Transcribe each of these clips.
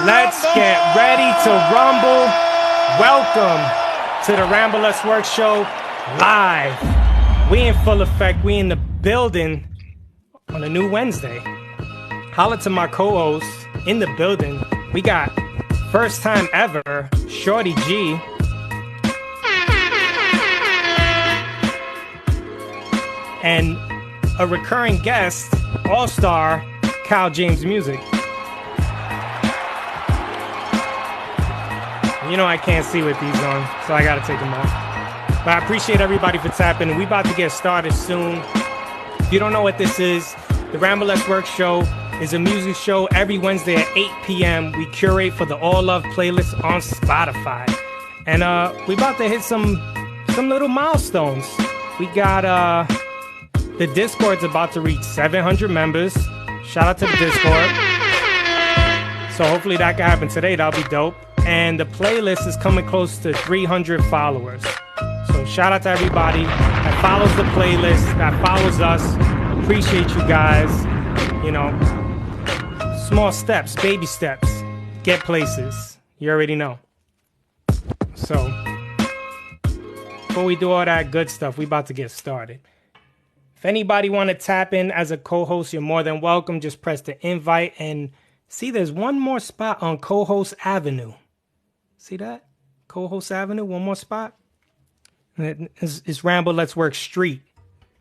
Let's get ready to rumble. Welcome to the Rambo Let's Work Show live. We in full effect. We in the building on a new Wednesday. Holla to my co-hosts in the building. We got first time ever Shorty-G. And a recurring guest, all-star JAYMES Music. You know I can't see with these on, so I gotta take them off. But I appreciate everybody for tapping. We about to get started soon. If you don't know what this is, the Rambo Let's Work Show is a music show every Wednesday at 8 p.m. We curate for the All Love playlist on Spotify. And we about to hit some little milestones. We got the Discord's about to reach 700 members. Shout out to the Discord. So hopefully that can happen today. That'll be dope. And the playlist is coming close to 300 followers. So shout out to everybody that follows the playlist, that follows us. Appreciate you guys. You know, small steps, baby steps, get places. You already know. So before we do all that good stuff, we about to get started. If anybody want to tap in as a co-host, you're more than welcome. Just press the invite and see there's one more spot on Co-Host Avenue. See that? Co-Host Avenue, one more spot. It's Rambo Let's Work Street.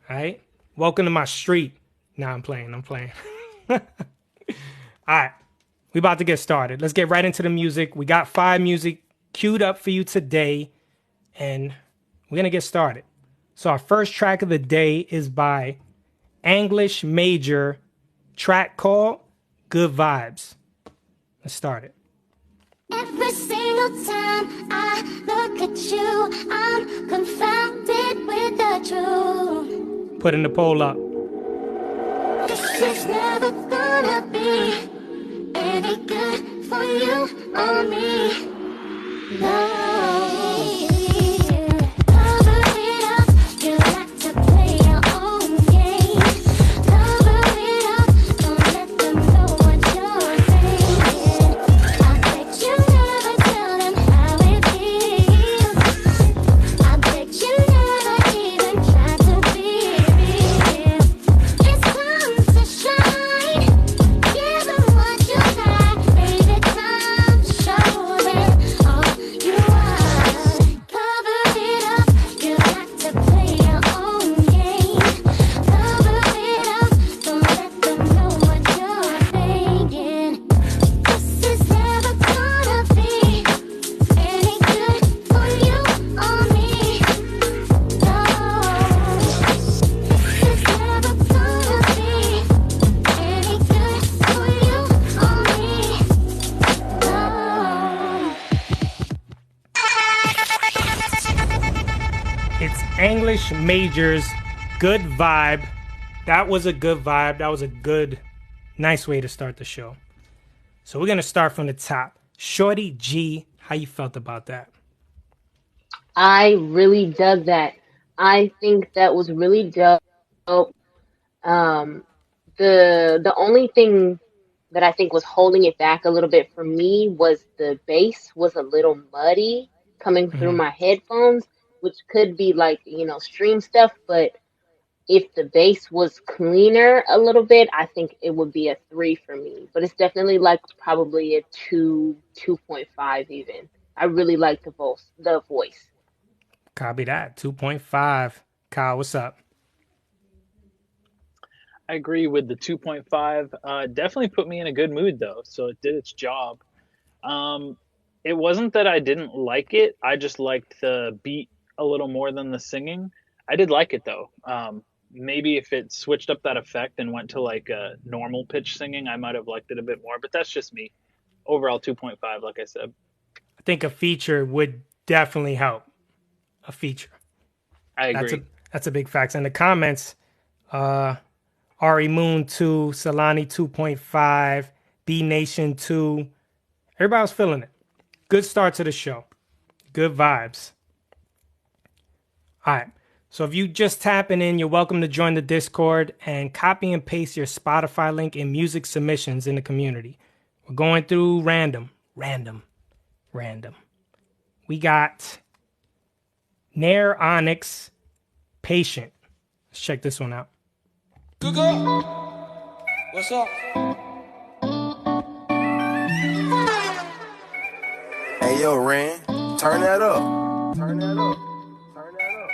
All right? Welcome to my street. Nah, I'm playing. All right. We about to get started. Let's get right into the music. We got 5 music queued up for you today. And we're going to get started. So our first track of the day is by English Major, track called Good Vibes. Let's start it. Every single time I look at you, I'm confounded with the truth. Put in the poll up. This is never gonna be any good for you or me. No. English Major's Good Vibe. That was a good vibe. That was a good, nice way to start the show. So we're going to start from the top. Shorty-G, how you felt about that? I really dug that. I think that was really dope. The only thing that I think was holding it back a little bit for me was the bass was a little muddy coming through my headphones, which could be like, stream stuff, but if the bass was cleaner a little bit, I think it would be a 3 for me. But it's definitely like probably a 2.5 even. I really like the voice. Copy that. 2.5. Kyle, what's up? I agree with the 2.5. Definitely put me in a good mood though, so it did its job. It wasn't that I didn't like it. I just liked the beat a little more than the singing. I did like it though. Maybe if it switched up that effect and went to like a normal pitch singing, I might have liked it a bit more, but that's just me. Overall 2.5, like I said. I think a feature would definitely help. A feature. I agree. That's a big fact. In the comments, Ari Moon 2, Solani 2.5, B Nation 2. Everybody was feeling it. Good start to the show. Good vibes. All right. So if you just tapping in, you're welcome to join the Discord and copy and paste your Spotify link and music submissions in the community. We're going through random Random. We got Nair Onyx, Patient. Let's check this one out. Good girl. What's up? Hey, yo, Ren, turn that up. Turn that up. Turn that up.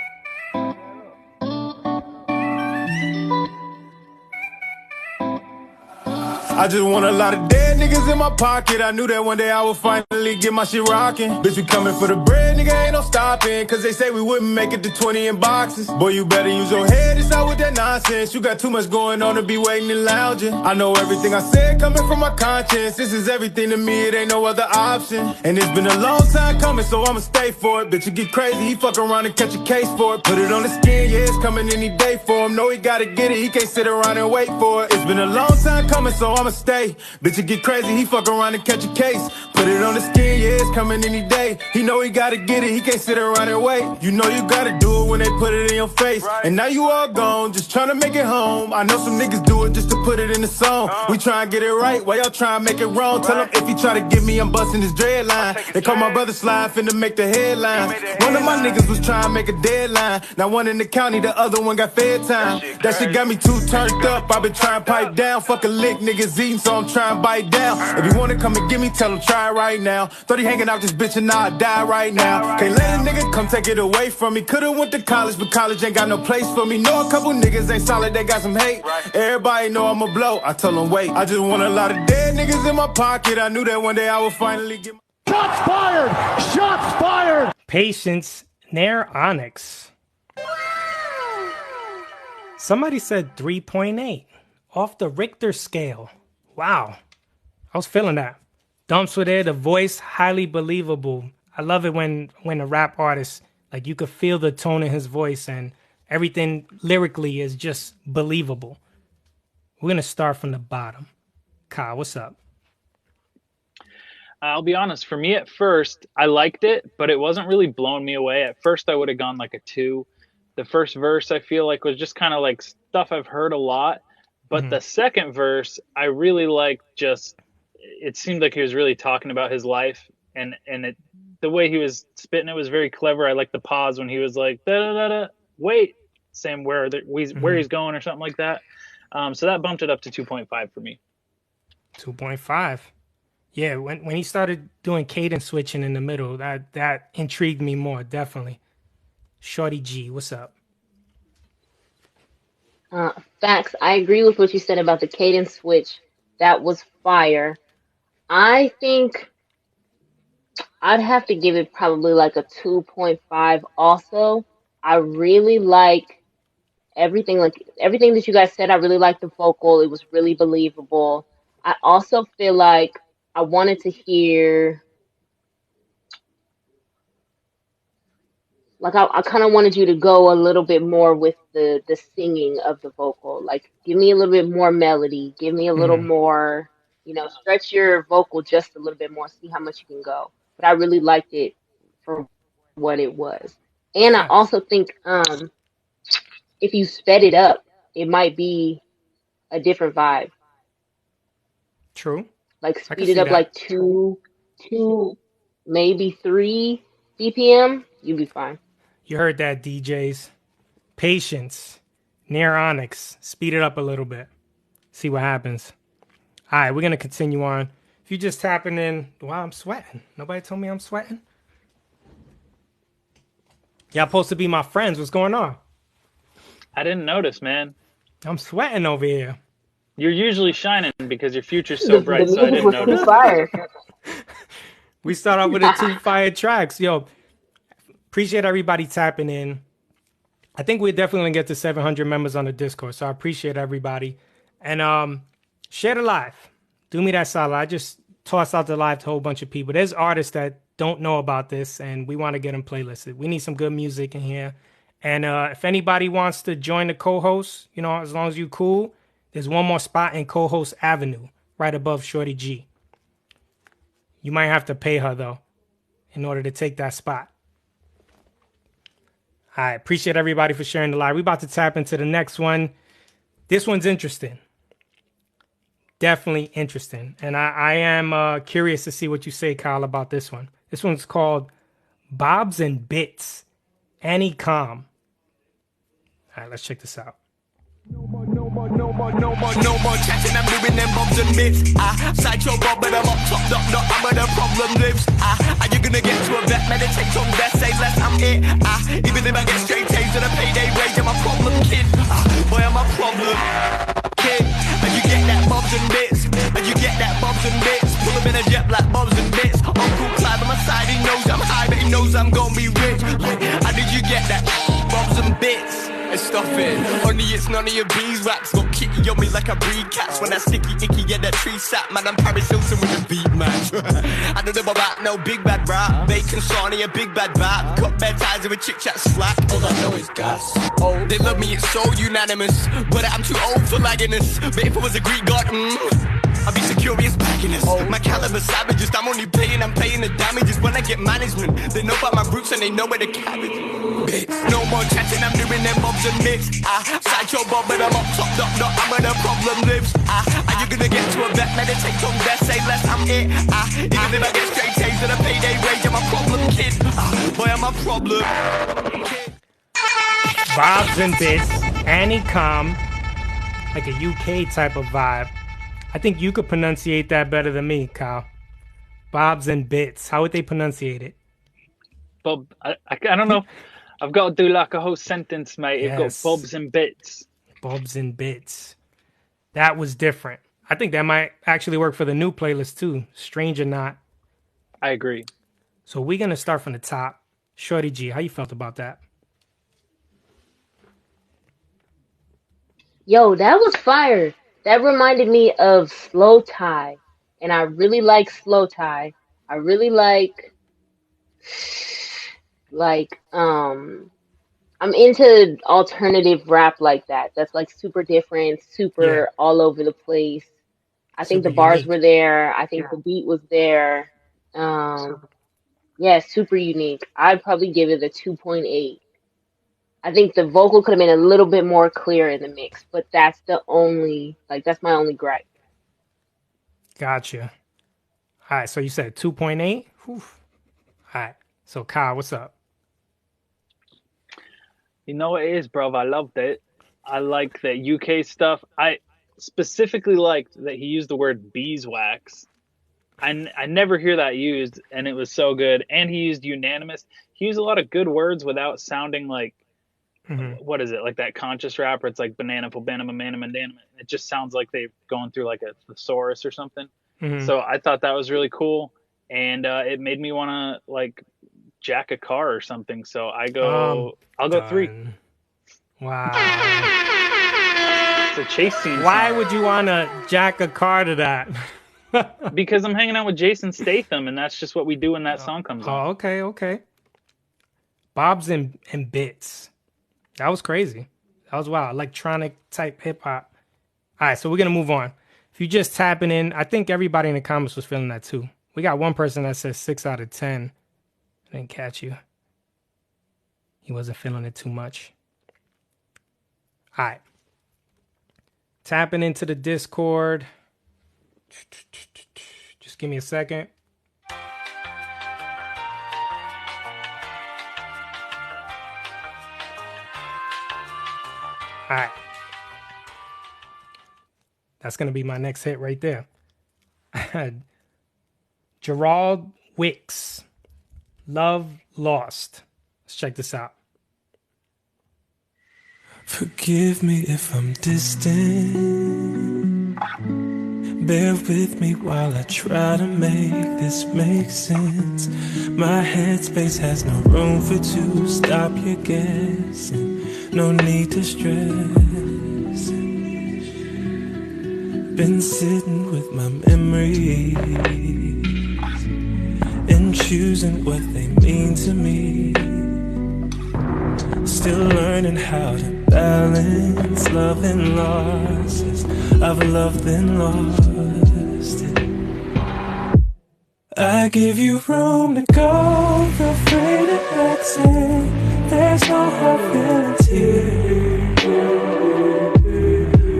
I just want a lot of dead niggas in my pocket. I knew that one day I would finally get my shit rocking. Bitch, we coming for the bread, nigga, ain't no stopping. Cause they say we wouldn't make it to 20 in boxes. Boy, you better use your head, it's out with that nonsense. You got too much going on to be waiting and lounging. I know everything I said coming from my conscience. This is everything to me, it ain't no other option. And it's been a long time coming, so I'ma stay for it. Bitch, you get crazy, he fuck around and catch a case for it. Put it on the skin, yeah, it's coming any day for him. Know he gotta get it, he can't sit around and wait for it. It's been a long time coming, so I'ma stay. Bitch, you get crazy, he fuck around and catch a case. Put it on the skin, yeah, it's coming any day. He know he gotta get it, he can't sit around and wait. You know you gotta do it when they put it in your face. And now you all gone, just tryna make it home. I know some niggas do it just to put it in the song. We try and get it right, while y'all try and make it wrong. Tell him if he try to get me, I'm busting his dread line. They call my brother Slide, finna make the headlines. One of my niggas was trying to make a deadline. Now one in the county, the other one got fed time. That shit got me too turned up, I been trying to pipe down. Fuck a lick, niggas eating, so I'm trying to bite down. If you wanna come and get me, tell him try it right now. 30 hanging out this bitch and now I die right now. Can't let a nigga come take it away from me. Could've went to college, but college ain't got no place for me. Know a couple niggas ain't solid, they got some hate. Everybody know I'm a blow, I tell them wait. I just want a lot of dead niggas in my pocket. I knew that one day I would finally get my... Shots fired! Shots fired! Patience, Nair Onyx. Somebody said 3.8 off the Richter scale. Wow. I was feeling that. Dumps were there, the voice, highly believable. I love it when a rap artist, like you could feel the tone in his voice and everything lyrically is just believable. We're going to start from the bottom. Kyle, what's up? I'll be honest, for me at first, I liked it, but it wasn't really blowing me away. At first, I would have gone like a 2. The first verse, I feel like, was just kind of like stuff I've heard a lot. But the second verse, I really liked just, it seemed like he was really talking about his life. And the way he was spitting it was very clever. I liked the pause when he was like, da-da-da-da, wait, saying where he's going or something like that. So that bumped it up to 2.5 for me. 2.5. Yeah, when he started doing cadence switching in the middle, that intrigued me more, definitely. SHORTY-G, what's up? Facts. I agree with what you said about the cadence switch. That was fire. I think I'd have to give it probably like a 2.5 also. I really like everything that you guys said. I really liked the vocal. It was really believable. I also feel like I wanted to hear, like I kind of wanted you to go a little bit more with the singing of the vocal. Like give me a little bit more melody. Give me a little more, stretch your vocal just a little bit more. See how much you can go. But I really liked it for what it was. And I also think if you sped it up, it might be a different vibe. True. Like speed it up like 2, maybe 3 BPM, you'll be fine. You heard that, DJs. Patience. Nair Onyx. Speed it up a little bit. See what happens. All right, we're going to continue on. If you just tapping in, wow, I'm sweating. Nobody told me I'm sweating. Y'all supposed to be my friends. What's going on? I didn't notice, man. I'm sweating over here. You're usually shining because your future's so bright, so I didn't notice. Fire. We start off with the 2 fire tracks. Yo, appreciate everybody tapping in. I think we're definitely going to get to 700 members on the Discord, so I appreciate everybody. And share the live. Do me that solid. I just tossed out the live to a whole bunch of people. There's artists that don't know about this, and we want to get them playlisted. We need some good music in here. And if anybody wants to join the co-host, as long as you cool, there's one more spot in co-host Avenue, right above SHORTY-G. You might have to pay her, though, in order to take that spot. All right, appreciate everybody for sharing the live. We're about to tap into the next one. This one's interesting. definitely interesting. And I am curious to see what you say, Kyle, about this one. This one's called Bobs and Bits, Annie Calm. All right, let's check this out. No more chatting, I'm doing them bobs and bits. Sideshow bob, but I'm up top, not I'm where the problem lives. Are you gonna get to a vet, meditate on death, say less, I'm it. Even if I get straight A's and a payday wage, I'm a problem kid. Boy, I'm a problem kid. And you get that bobs and bits, and you get that bobs and bits. Pull him in a jet like bobs and bits. Uncle Clive on my side, he knows I'm high, but he knows I'm gonna be rich. How did you get that bobs and bits? Stuff it. Only it's none of your beeswax. Got kitty on me like I breed cats. When that sticky icky, yeah, that tree sap. Man, I'm Paris Hilton with the beat match. I don't know about no big bad rap. Bacon Sarnie, a big bad bat. Cut bed ties with chit chat slack. All I know is gas. Oh, they love me, it's so unanimous. But I'm too old for lagging this. But if it was a Greek god, I'd be securious back in this. My caliber savages, I'm only paying, I'm paying the damages when I get management. They know about my roots and they know where the cabbage. No more chatting, I'm doing them bobs and bits. Sideshow bob, but I'm up top, not I'm where the problem lives. Are you gonna get to a vet, meditate on death, say less, I'm it. Even if I get straight A's and a payday wage, I'm a problem kid. Boy, I'm a problem kid. Bobs and Bits, Annie Calm, like a UK type of vibe. I think you could pronunciate that better than me, Kyle. Bobs and Bits. How would they pronunciate it? Bob, I don't know. I've got to do like a whole sentence, mate. Yes. You've got bobs and bits. Bobs and Bits. That was different. I think that might actually work for the new playlist too. Strange or not. I agree. So we're going to start from the top. Shorty-G, how you felt about that? Yo, that was fire. That reminded me of Slow Tie. And I really like Slow Tie. I really like I'm into alternative rap like that. That's like super different, super all over the place. I think the bars unique. were there. I think the beat was there. Yeah, super unique. I'd probably give it a 2.8. I think the vocal could have been a little bit more clear in the mix, but that's the only, that's my only gripe. Gotcha. All right, so you said 2.8? All right, so Kyle, what's up? You know what it is, bro? I loved it. I like the UK stuff. I specifically liked that he used the word beeswax. I never hear that used, and it was so good. And he used unanimous. He used a lot of good words without sounding like, what is it, like that conscious rap where it's like banana, banana, banana, banana. It just sounds like they're going through like a thesaurus or something. So I thought that was really cool, and it made me want to like jack a car or something. So I'll go 3. Wow. It's a chase scene. Why would you want to jack a car to that? Because I'm hanging out with Jason Statham, and that's just what we do when that song comes on. Oh, okay. Bobs and Bits. That was crazy. That was wild. Electronic type hip hop. All right, so we're going to move on. If you're just tapping in, I think everybody in the comments was feeling that too. We got one person that says 6 out of 10. I didn't catch you. He wasn't feeling it too much. All right. Tapping into the Discord. Just give me a second. All right. That's going to be my next hit right there. Gerald Wicks, Love Lost. Let's check this out. Forgive me if I'm distant. Bear with me while I try to make this make sense. My headspace has no room for two. Stop your guessing. No need to stress. Been sitting with my memories and choosing what they mean to me. Still learning how to balance love and losses. I've loved and lost it. I give you room to go, feel free to exit. There's no hard feelings here.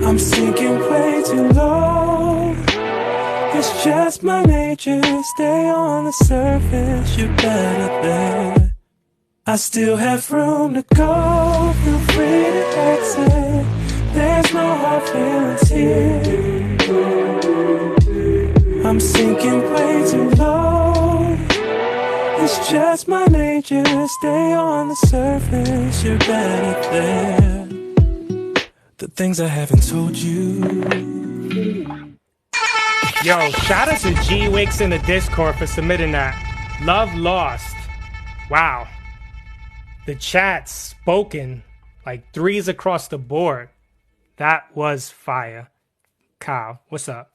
I'm sinking way too low. It's just my nature, stay on the surface, you're better there. I still have room to go, feel free to exit. There's no hard feelings here. I'm sinking way too low. It's just my nature, stay on the surface, you're better there. The things I haven't told you. Yo, shout out to G Wicks in the Discord for submitting that. Love Lost. Wow. The chat spoken like threes across the board. That was fire. Kyle, what's up?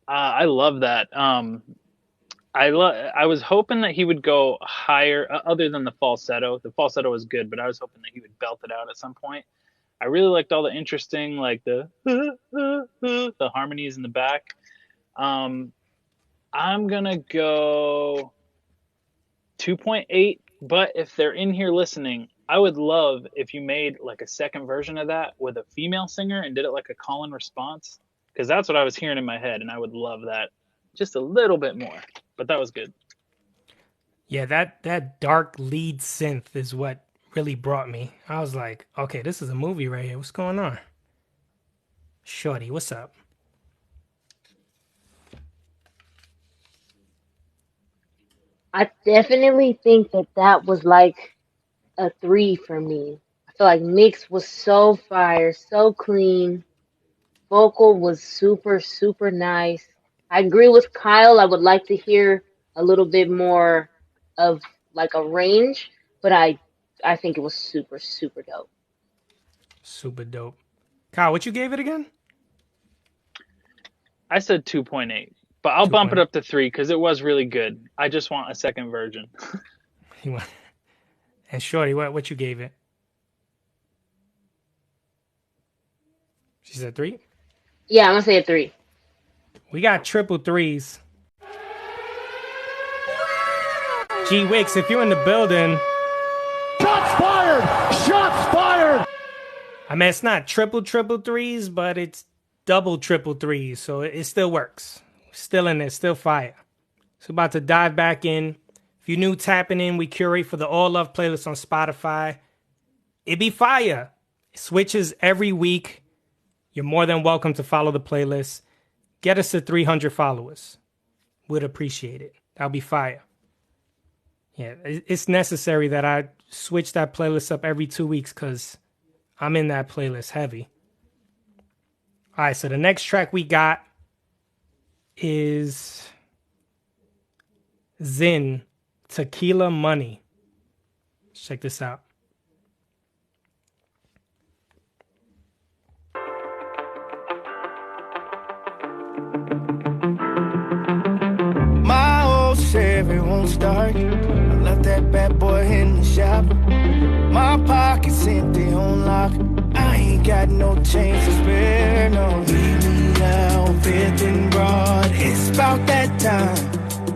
I love that. I was hoping that he would go higher, other than the falsetto. The falsetto was good, but I was hoping that he would belt it out at some point. I really liked all the interesting, like the harmonies in the back. I'm gonna go 2.8. But if they're in here listening, I would love if you made like a second version of that with a female singer and did it like a call and response, because that's what I was hearing in my head, and I would love that just a little bit more. But that was good. Yeah, that dark lead synth is what really brought me. I was like, okay, this is a movie right here. What's going on? Shorty, what's up? I definitely think that was like a 3 for me. I feel like mix was so fire, so clean. Vocal was super, super nice. I agree with Kyle. I would like to hear a little bit more of like a range, but I think it was super, super dope. Super dope. Kyle, what you gave it again? I said 2.8, but I'll bump it up to 3 because it was really good. I just want a second version. And Shorty, what you gave it? She said 3? Yeah, I'm gonna say a 3. We got triple threes. G Wicks, if you're in the building. Shots fired! Shots fired! I mean, it's not triple threes, but it's double triple threes, so it still works. Still in there, still fire. So about to dive back in. If you're new tapping in, we curate for the All Love playlist on Spotify. It be fire. It switches every week. You're more than welcome to follow the playlist. Get us to 300 followers. Would appreciate it. That'll be fire. Yeah, it's necessary that I switch that playlist up every 2 weeks because I'm in that playlist heavy. All right, so the next track we got is Zin, Tequila Money. Check this out. My old Chevy won't start. I left that bad boy in the shop. My pocket's empty on lock. I ain't got no change to spare, no. Leave me out, Fifth and Broad. It's about that time.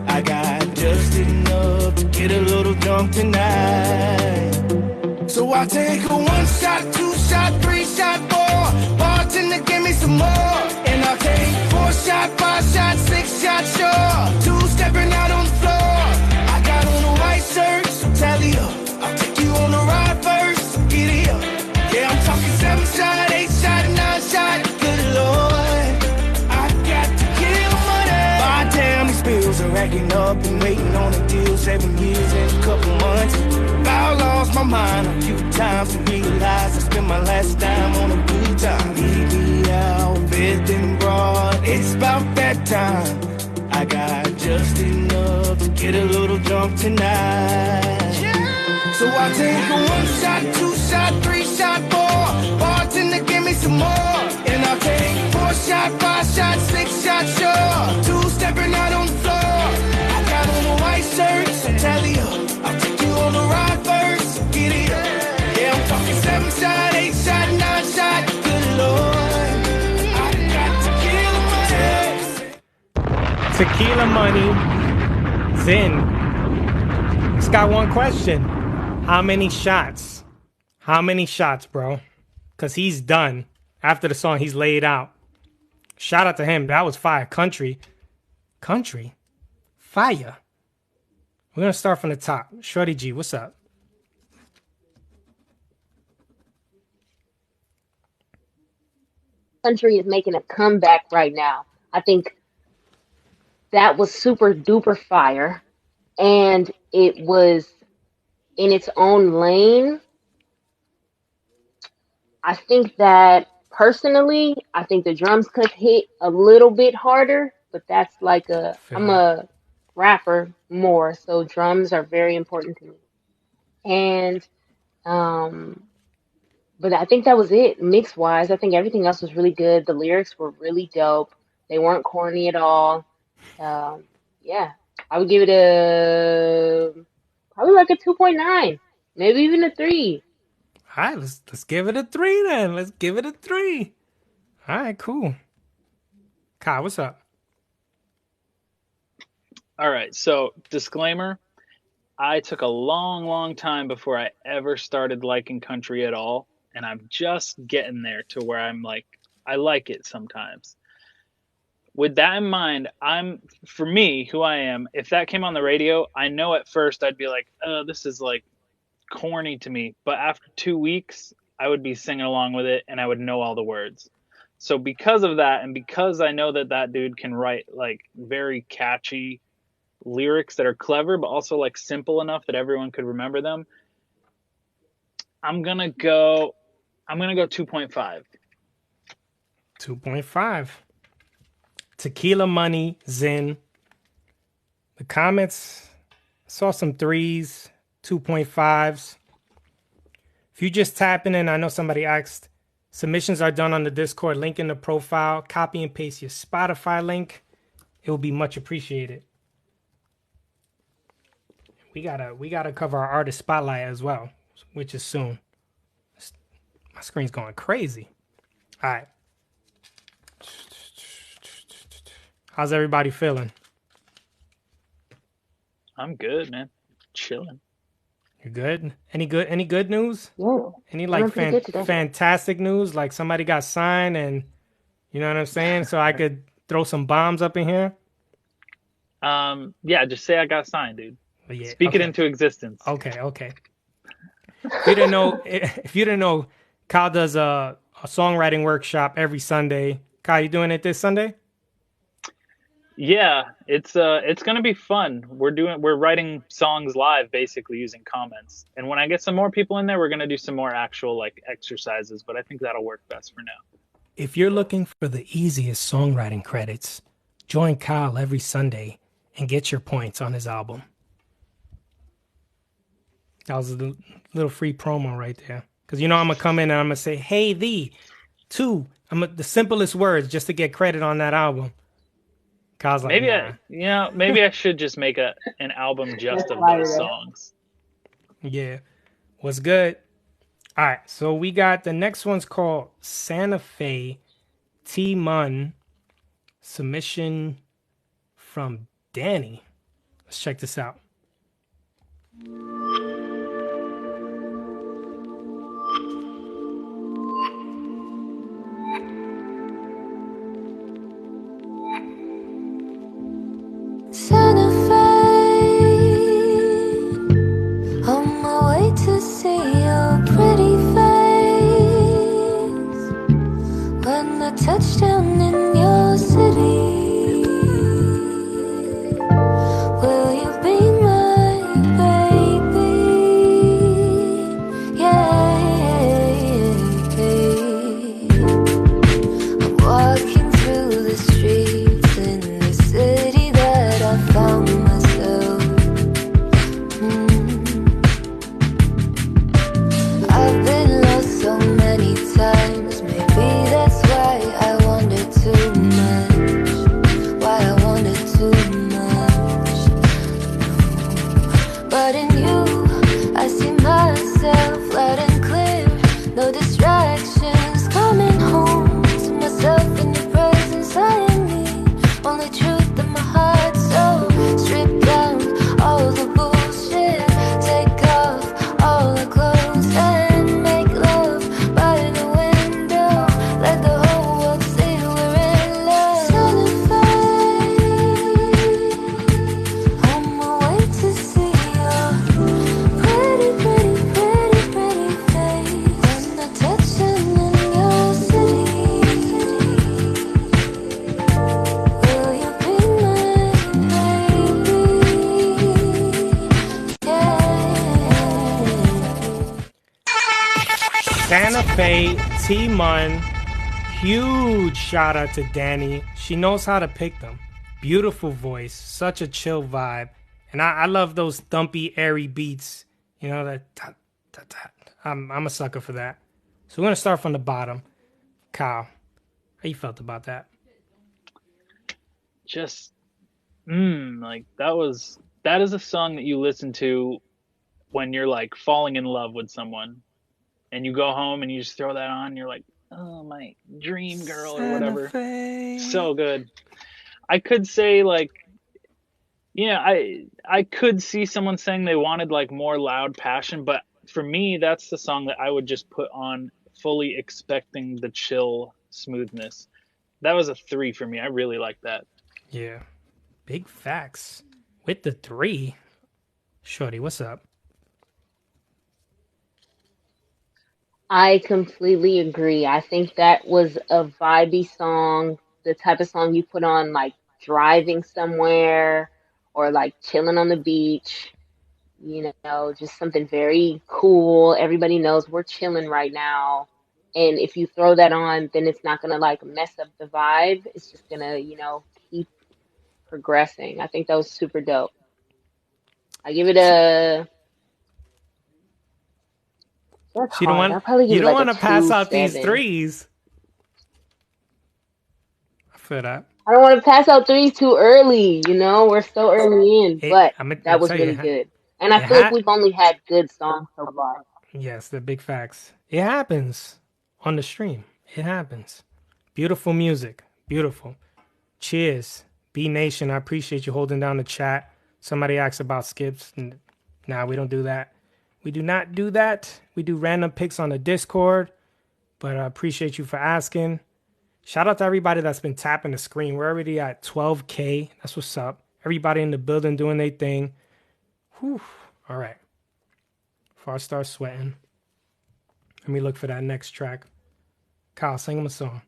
I got just enough to get a little drunk tonight. So I take a 1 shot, 2 shot, 3 shot, 4. Bartender, give me some more. And I'll take 4 shot, 5 shot, 6 shot, sure. 2 stepping out on the floor. I got on a white shirt, so tally up. I'll take you on the ride first, get it up. Yeah, I'm talking 7 shot, 8 shot, 9 shot. Good Lord, I got to kill money. My damn, these bills are racking up and waiting on a deal. 7 years and a couple months. About lost my mind a few times and realized I spent my last dime on a good time. Leave me out, Fifth and Broad. It's about that time. I got just enough to get a little drunk tonight. So I take a 1 shot, 2 shot, 3 shot, 4. Bartender, give me some more. And I'll take 4 shot, 5 shot, 6 shot, sure. 2 stepping out on the floor. I got on a white shirt, so tally up. I'll take you on the ride first, so get it up. Yeah, I'm talking 7 shot, 8 shot, 9 shot. Good Lord, I got Tequila Money, Zin. It's got one question. How many shots? How many shots, bro? Because he's done. After the song, he's laid out. Shout out to him. That was fire. Country. Fire. We're going to start from the top. SHORTY-G, what's up? Country is making a comeback right now. I think that was super duper fire, and it was in its own lane. I think that personally, I think the drums could hit a little bit harder, but that's like I'm a rapper more, so drums are very important to me. And but I think that was it. Mix wise, I think everything else was really good. The lyrics were really dope. They weren't corny at all. Yeah, I would give it probably like a 2.9, maybe even a 3. All right, let's give it a 3 then. Let's give it a 3. All right, cool. Kyle, what's up? All right, so disclaimer, I took a long time before I ever started liking country at all, and I'm just getting there to where I'm like, I like it sometimes. With that in mind, for me, who I am, if that came on the radio, I know at first I'd be like, oh, this is like corny to me. But after 2 weeks, I would be singing along with it and I would know all the words. So because of that, and because I know that dude can write like very catchy lyrics that are clever, but also like simple enough that everyone could remember them, I'm gonna go 2.5. 2.5. Tequila Money, Zen. The comments, saw some 3s, 2.5s. If you just tapping in, I know somebody asked, submissions are done on the Discord, link in the profile, copy and paste your Spotify link. It will be much appreciated. We gotta cover our artist spotlight as well, which is soon. My screen's going crazy. All right. How's everybody feeling? I'm good, man. Chilling. You're good? Any good news? Whoa. Any like fantastic news? Like somebody got signed and you know what I'm saying? So I could throw some bombs up in here? Yeah, just say I got signed, dude. Yeah, Speak it into existence. Okay. If you didn't know, Kyle does a songwriting workshop every Sunday. Kyle, you doing it this Sunday? Yeah, it's gonna be fun. We're writing songs live, basically using comments. And when I get some more people in there, we're gonna do some more actual like exercises. But I think that'll work best for now. If you're looking for the easiest songwriting credits, join Kyle every Sunday and get your points on his album. That was a little free promo right there. Because you know I'm gonna come in and I'm gonna say, "Hey, the simplest words just to get credit on that album." Kyle's like, maybe I should just make an album just of those songs. Yeah. What's good? All right. So we got the next one's called Santa Fe T Mun. Submission from Danny. Let's check this out. Santa Fe, on my way to see your pretty face. When I touchdown in your city, will you be my baby? Yeah. I'm walking through the streets in the city that I found Faye, T-Mun. Huge shout out to Danny. She knows how to pick them. Beautiful voice, such a chill vibe. And I love those thumpy, airy beats. You know, that ta, ta, ta. I'm a sucker for that. So we're going to start from the bottom. Kyle, how you felt about that? Just, like that is a song that you listen to when you're like falling in love with someone and you go home and you just throw that on and you're like, oh, my dream girl or whatever. So good. I could say like, yeah, I could see someone saying they wanted like more loud passion, but for me, that's the song that I would just put on fully expecting the chill smoothness. That was a 3 for me. I really like that. Yeah. Big facts. With the 3. Shorty, what's up? I completely agree. I think that was a vibey song, the type of song you put on like driving somewhere or like chilling on the beach. You know, just something very cool. Everybody knows we're chilling right now. And if you throw that on, then it's not going to like mess up the vibe. It's just going to, you know, keep progressing. I think that was super dope. I give it a... That's You don't hard. want, I'll probably give you it don't like want a to pass out 2-7. these 3s. I feel that. I don't want to pass out 3s too early, you know? We're so early in, but that was really good. And I feel like we've only had good songs so far. Yes, the big facts. It happens on the stream. It happens. Beautiful music. Beautiful. Cheers. B Nation, I appreciate you holding down the chat. Somebody asked about skips. Nah, we don't do that. We do not do that. We do random picks on the Discord. But I appreciate you for asking. Shout out to everybody that's been tapping the screen. We're already at 12K. That's what's up. Everybody in the building doing their thing. Whew. All right. Before I start sweating, let me look for that next track. Kyle, sing him a song.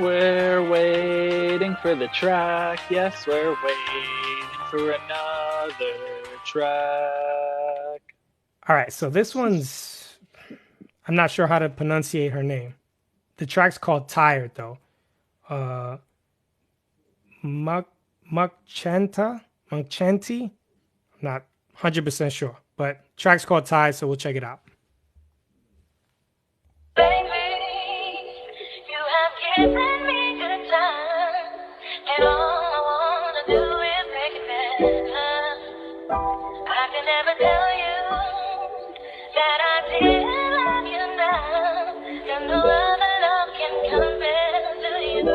We're waiting for the track. Yes, we're waiting for another track. All right, so this one's... I'm not sure how to pronunciate her name. The track's called Tired, though. Mukchenti? I'm not 100% sure. But track's called Tired, so we'll check it out. Baby, you have given me good time, and all I wanna do is make it better. I can never tell you that I did love you now, and no other love can compare to you.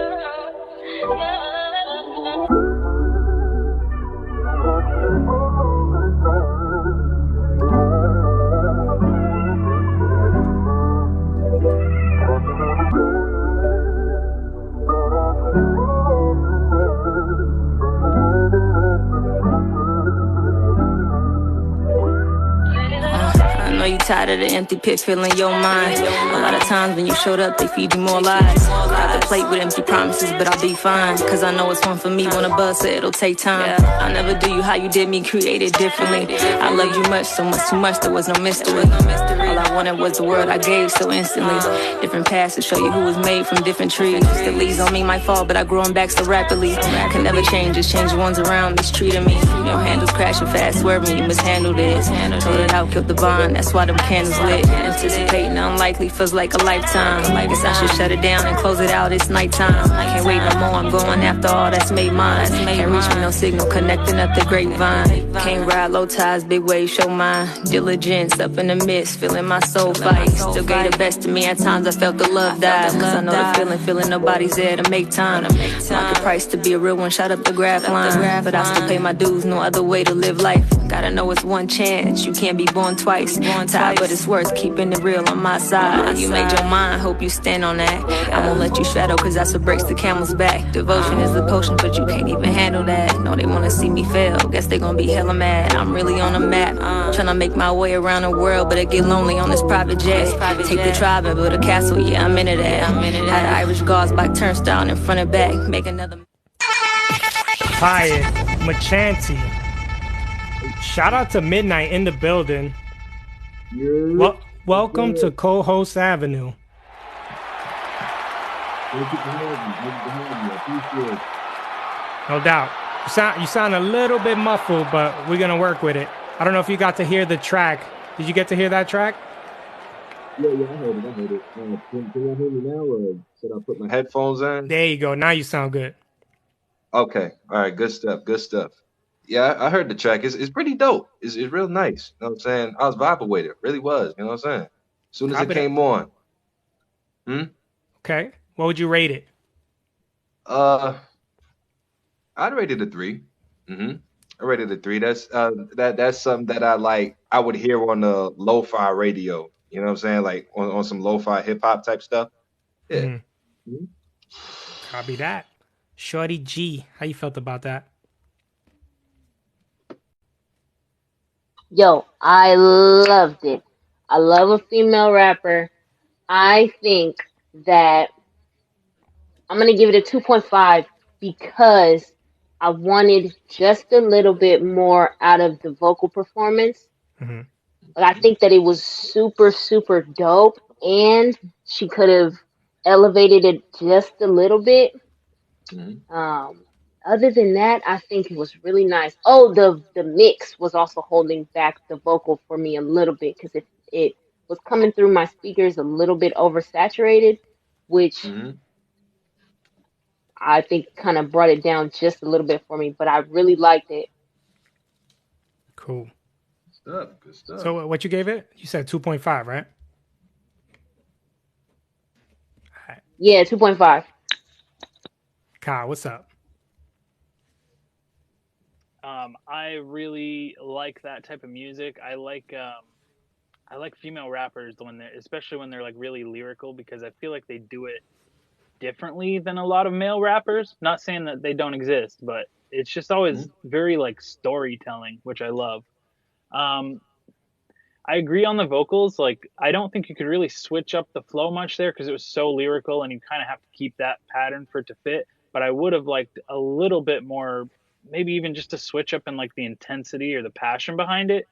I know you tired of the empty pit filling your mind. A lot of times when you showed up, they feed you more lies. Got the plate with empty promises, but I'll be fine. Cause I know it's one for me when a buzz said it'll take time. I'll never do you how you did me, created differently. I loved you much, so much too much, there was no mystery. All I wanted was the word I gave so instantly. Different paths to show you who was made from different trees. The leaves on me might fall, but I growing back so rapidly. Can never change, just change the ones around mistreating me. Your handles crashing fast, swerving, you mishandled it. Told it out, killed the bond, that's why them candles lit. Anticipating unlikely feels like a lifetime. I guess I should shut it down and close it out, it's nighttime. I can't wait no more, I'm going after all that's made mine. Can't reach me, no signal, connecting up the grapevine. Can't ride low tides, big waves show mine. Diligence up in the midst, feeling my soul fight. Still gave the best to me, at times I felt the love die. Cause I know the feeling nobody's there to make time. Market price to be a real one, shot up the graph line. But I still pay my dues, no other way to live life. Gotta know it's one chance, you can't be born twice. Tired, but it's worth keeping it real on my side. You made your mind, hope you stand on that. I won't let you shadow, cause that's what breaks the camel's back. Devotion is the potion, but you can't even handle that. No, they wanna see me fail, guess they gonna be hella mad. I'm really on the map, tryna make my way around the world, but it get lonely on this private jet. Take the tribe and build a castle, yeah, I'm into that. Had the Irish guards by turnstile in front and back, make another. Tired. Machanti. Shout out to Midnight in the building. Well, welcome to Co-Host Avenue. Thank you for having me. I appreciate it. No doubt. You sound a little bit muffled, but we're gonna work with it. I don't know if you got to hear the track. Did you get to hear that track? Yeah, I heard it. Can y'all hear me now, or should I put my headphones in? There you go. Now you sound good. Okay, all right, good stuff. Yeah, I heard the track. It's pretty dope. It's real nice. You know what I'm saying? I was vibing with it. Really was. You know what I'm saying? As soon as it came on. Okay. What would you rate it? I'd rate it a 3. I rated it a 3. That's something that I like. I would hear on the lo-fi radio. You know what I'm saying? Like on some lo-fi hip hop type stuff. Yeah. Copy that. SHORTY-G, how you felt about that? Yo, I loved it. I love a female rapper. I think that I'm going to give it a 2.5 because I wanted just a little bit more out of the vocal performance. But I think that it was super, super dope, and she could have elevated it just a little bit. Other than that, I think it was really nice. Oh, the mix was also holding back the vocal for me a little bit because it was coming through my speakers a little bit oversaturated, which I think kind of brought it down just a little bit for me. But I really liked it. Cool. Good stuff. So what you gave it? You said 2.5, right? Yeah, 2.5. Kyle, what's up? I really like that type of music. I like female rappers especially when they're like really lyrical, because I feel like they do it differently than a lot of male rappers. Not saying that they don't exist, but it's just always very like storytelling, which I love. I agree on the vocals. Like, I don't think you could really switch up the flow much there because it was so lyrical and you kind of have to keep that pattern for it to fit. But I would have liked a little bit more, maybe even just to switch up in like the intensity or the passion behind it.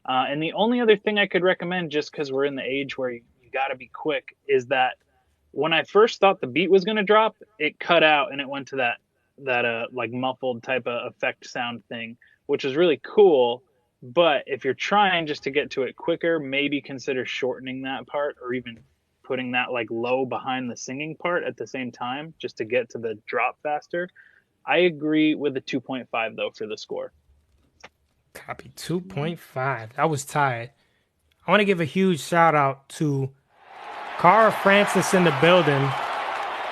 And the only other thing I could recommend, just because we're in the age where you got to be quick, is that when I first thought the beat was going to drop, it cut out and it went to that like muffled type of effect sound thing, which is really cool. But if you're trying just to get to it quicker, maybe consider shortening that part, or even putting that like low behind the singing part at the same time, just to get to the drop faster. I agree with the 2.5 though for the score. Copy. 2.5. That was tied. I want to give a huge shout out to Cara Francis in the building.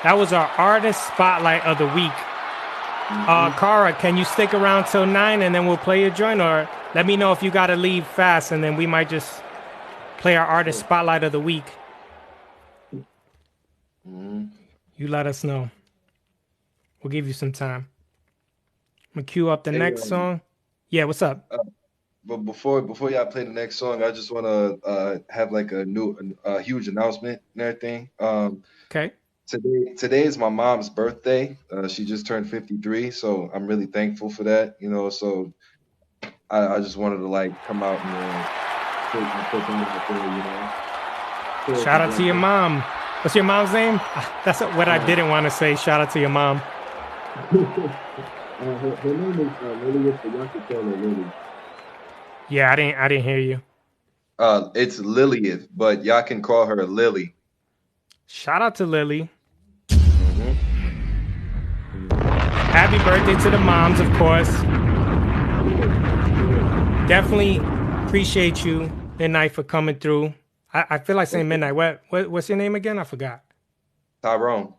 That was our artist spotlight of the week. Cara, can you stick around till 9 and then we'll play your joint, or let me know if you got to leave fast and then we might just play our artist spotlight of the week. You let us know. We'll give you some time. I'm going to cue up the next song. Yeah, what's up? But before y'all play the next song, I just want to have like a huge announcement and everything. Okay. Today is my mom's birthday. She just turned 53, so I'm really thankful for that. You know, so I just wanted to like come out and put them out there, you know. Shout out to your mom. What's your mom's name? That's what I didn't want to say. Shout out to your mom. Her name is Lily, but y'all can call her Lily. Yeah, I didn't hear you. It's Lilith, but y'all can call her Lily. Shout out to Lily. Happy birthday to the moms, of course. Definitely appreciate you, MYDNYTE, for coming through. I feel like saying MYDNYTE. What's your name again? I forgot. Tyrone.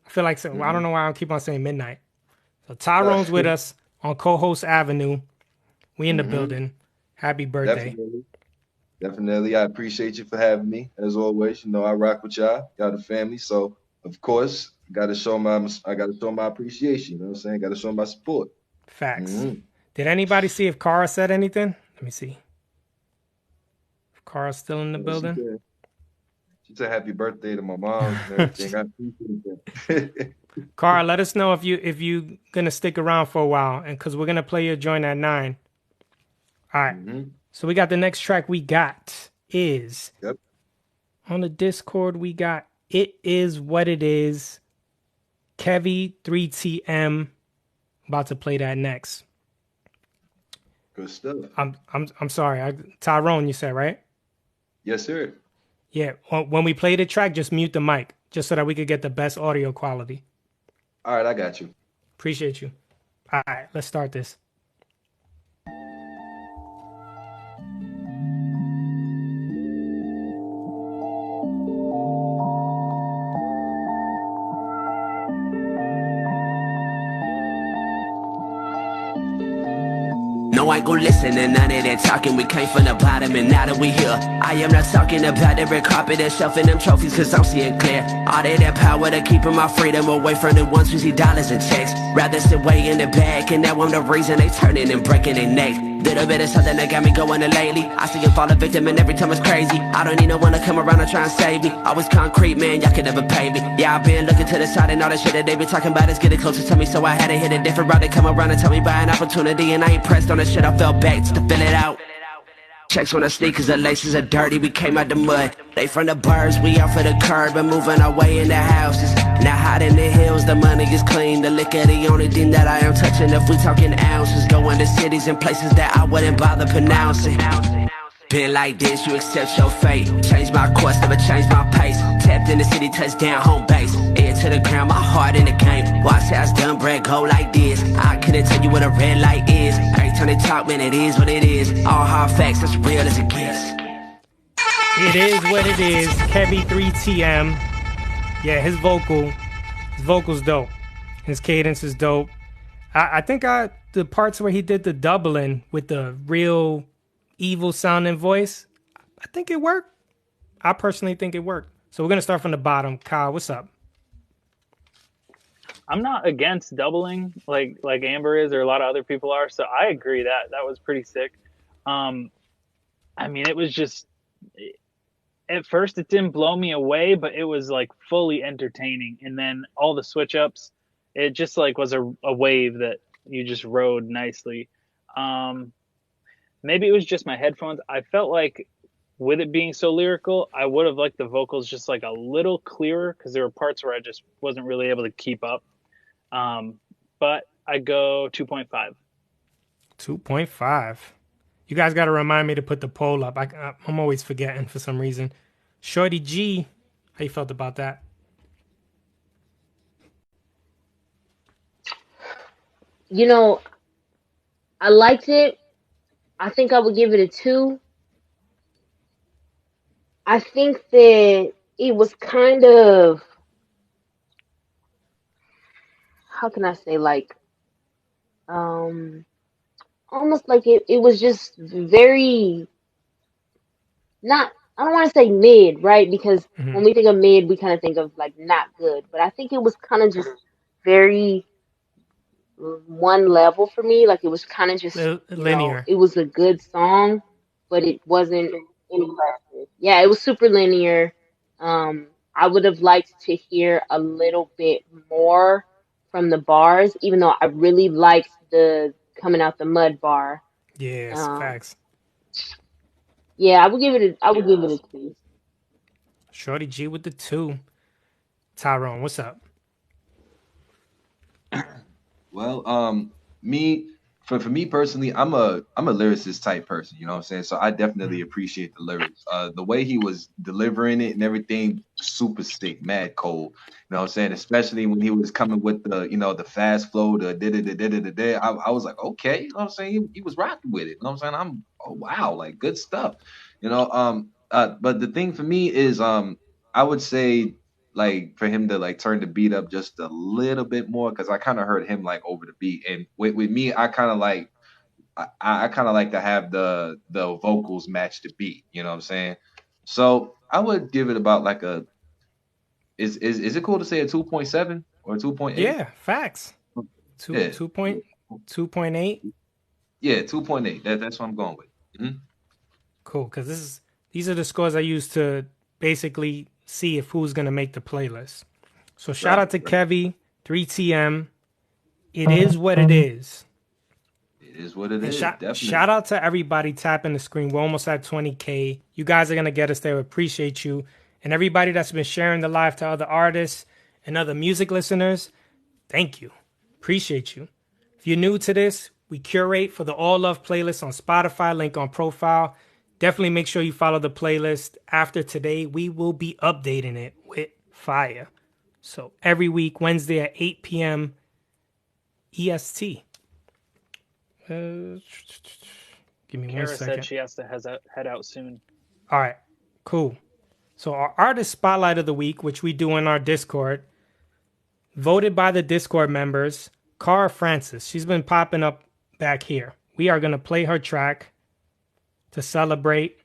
I feel like I don't know why I keep on saying MYDNYTE. So Tyrone's with us on Co-Host Avenue. We in the building. Happy birthday. Definitely. I appreciate you for having me. As always, you know, I rock with y'all. Got a family, so of course, I gotta show my appreciation. You know what I'm saying? Gotta show my support. Facts. Did anybody see if Cara said anything? Let me see. If Cara's still in the building. She said happy birthday to my mom and everything. I appreciate that. Cara, let us know if you gonna stick around for a while, and because we're gonna play your joint at 9. All right. So we got the next track we got is Yep. on the Discord. We got It Is What It Is. Kevy 3TM. About to play that next. Good stuff. I'm sorry. Tyrone, you said, right? Yes, sir. Yeah. When we play the track, just mute the mic, just so that we could get the best audio quality. All right, I got you. Appreciate you. All right, let's start this. No, I ain't gon' listen to none of that talking. We came from the bottom and now that we here, I am not talking about every carpet and shelf and them trophies, cause I'm seeing clear. All that power to keeping my freedom away from the ones who see dollars and checks. Rather sit way in the back, and that one the reason they turning and breaking their neck. Little bit of something that got me going lately. I see you fall a victim and every time it's crazy. I don't need no one to come around and try and save me. Always concrete, man, y'all could never pay me. Yeah, I've been looking to the side and all that shit that they been talking about is getting closer to me. So I had to hit a different route. They come around and tell me about an opportunity, and I ain't pressed on the shit. I fell back just to fill it out. Checks on the sneakers, the laces are dirty, we came out the mud. They from the birds, we out for the curb and moving our way in the houses. Now hot in the hills, the money is clean. The liquor, the only thing that I am touching. If we talking ounces, going to cities and places that I wouldn't bother pronouncing. Been like this, you accept your fate. Change my course, never change my pace. Tapped in the city, touchdown, home base. Ear to the ground, my heart in the game. Watch how it's done, bread go like this. I couldn't tell you what a red light is. Every time they talk, man, it is what it is. All hard facts, that's real as it gets. It is what it is. Kevy 3TM. Yeah, his vocal's dope. His cadence is dope. I think the parts where he did the doubling with the real evil sounding voice, I think it worked. I personally think it worked. So we're gonna start from the bottom. Kyle, what's up? I'm not against doubling like Amber is or a lot of other people are. So I agree that was pretty sick. I mean, it was just, at first it didn't blow me away, but it was like fully entertaining. And then all the switch ups, it just like was a wave that you just rode nicely. Maybe it was just my headphones. I felt like with it being so lyrical, I would have liked the vocals just like a little clearer, because there were parts where I just wasn't really able to keep up. But I go 2.5. 2.5. You guys got to remind me to put the poll up. I'm always forgetting for some reason. SHORTY-G, how you felt about that? You know, I liked it. I think I would give it a 2. I think that it was kind of, how can I say, like, almost like it was just very, not, I don't want to say mid, right? Because when we think of mid, we kind of think of like not good. But I think it was kind of just very one level for me. Like it was kind of just linear. It was a good song, but it wasn't impressive. Yeah, it was super linear. I would have liked to hear a little bit more from the bars, even though I really liked the coming out the mud bar. Yes, facts. Yeah, I would give it a 2. SHORTY-G with the 2. Tyrone, what's up? Well, for me personally, I'm a lyricist type person, you know what I'm saying? So I definitely appreciate the lyrics. The way he was delivering it and everything, super sick, mad cold. You know what I'm saying? Especially when he was coming with the, the fast flow, the da. I was like, okay, you know what I'm saying? He was rocking with it. You know what I'm saying? Oh wow, like good stuff. But the thing for me is I would say, like, for him to like turn the beat up just a little bit more, because I kind of heard him like over the beat, and with me, I kind of like I kind of like to have the vocals match the beat. You know what I'm saying? So I would give it about like a is it cool to say a 2.7 or a 2.8? Yeah, facts. 2.8. Yeah, 2.8. That's what I'm going with. Mm-hmm. Cool, because these are the scores I use to basically see if who's gonna make the playlist. So shout out to Kevy 3TM. It is what it is. It is what it And is. Definitely. shout out to everybody tapping the screen. We're almost at 20K. You guys are going to get us there. We appreciate you. And everybody that's been sharing the live to other artists and other music listeners, thank you. Appreciate you. If you're new to this, we curate for the All Love playlist on Spotify, link on profile. Definitely make sure you follow the playlist. After today, we will be updating it with fire. So every week, Wednesday at 8 p.m. EST. Give me Kara 1 second. said she has to head out soon. All right, cool. So our artist spotlight of the week, which we do in our Discord, voted by the Discord members, Cara Francis. She's been popping up back here. We are going to play her track to celebrate.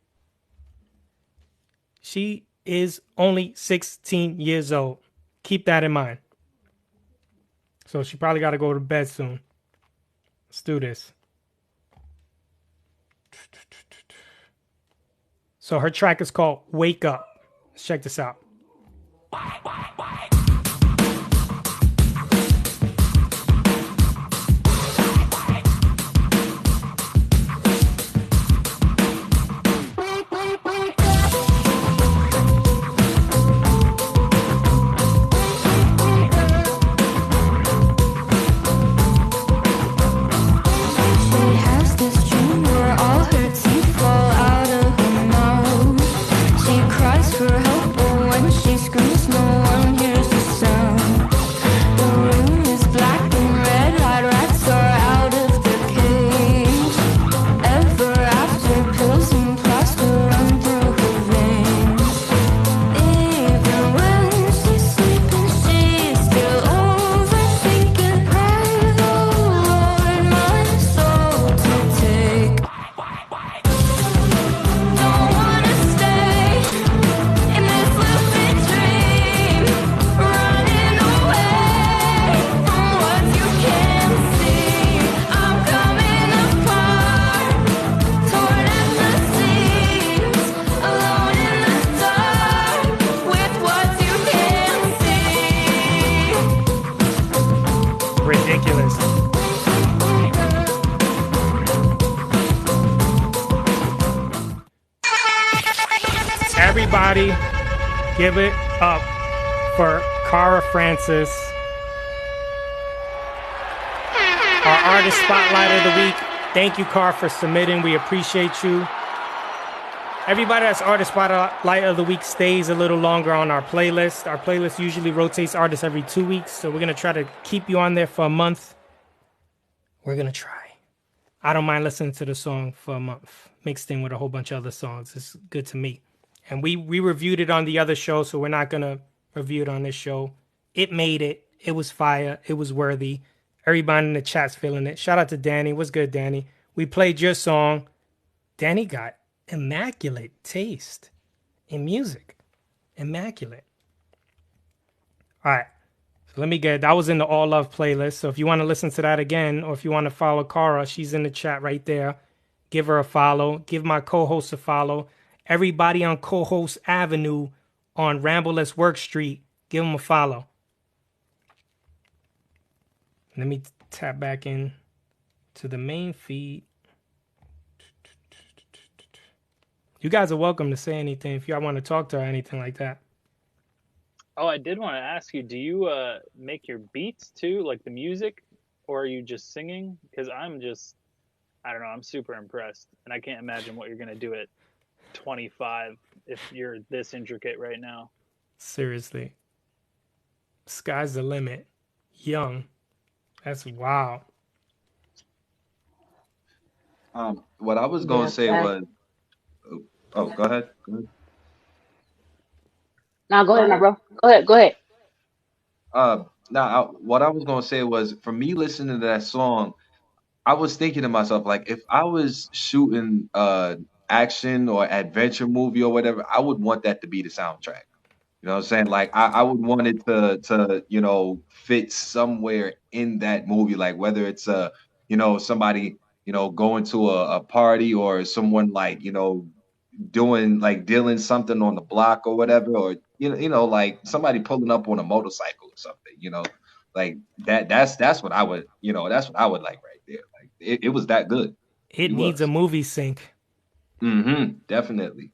She is only 16 years old. Keep that in mind. So she probably got to go to bed soon. Let's do this. So her track is called Wake Up. Let's check this out. Ridiculous. Everybody, give it up for Cara Francis, our artist spotlight of the week. Thank you, Cara, for submitting. We appreciate you. Everybody that's artist spotlight of the week stays a little longer on our playlist. Our playlist usually rotates artists every 2 weeks, so we're going to try to keep you on there for a month. We're going to try. I don't mind listening to the song for a month, mixed in with a whole bunch of other songs. It's good to me. And we reviewed it on the other show, so we're not going to review it on this show. It made it. It was fire. It was worthy. Everybody in the chat's feeling it. Shout out to Danny. What's good, Danny? We played your song. Danny got immaculate taste in music. Immaculate. All right. So let me get, that was in the All Love playlist. So if you want to listen to that again, or if you want to follow Cara, she's in the chat right there. Give her a follow. Give my co-host a follow. Everybody on Co-Host Avenue on Rambo Let's Work Street, give them a follow. Let me tap back in to the main feed. You guys are welcome to say anything if y'all want to talk to her or anything like that. Oh, I did want to ask you, do you make your beats too, like the music, or are you just singing? Because I don't know, I'm super impressed. And I can't imagine what you're going to do at 25 if you're this intricate right now. Seriously. Sky's the limit. Young. That's wow. What I was going to say was... Oh, go ahead. No, go ahead, my bro. Go ahead. What I was gonna say was, for me listening to that song, I was thinking to myself, like, if I was shooting action or adventure movie or whatever, I would want that to be the soundtrack. You know what I'm saying? Like, I would want it to fit somewhere in that movie, like whether it's somebody going to a party, or someone dealing something on the block or whatever, or like somebody pulling up on a motorcycle or something, like that's what I would like right there. Like, it was that good. It He needs a was. movie sync. Definitely.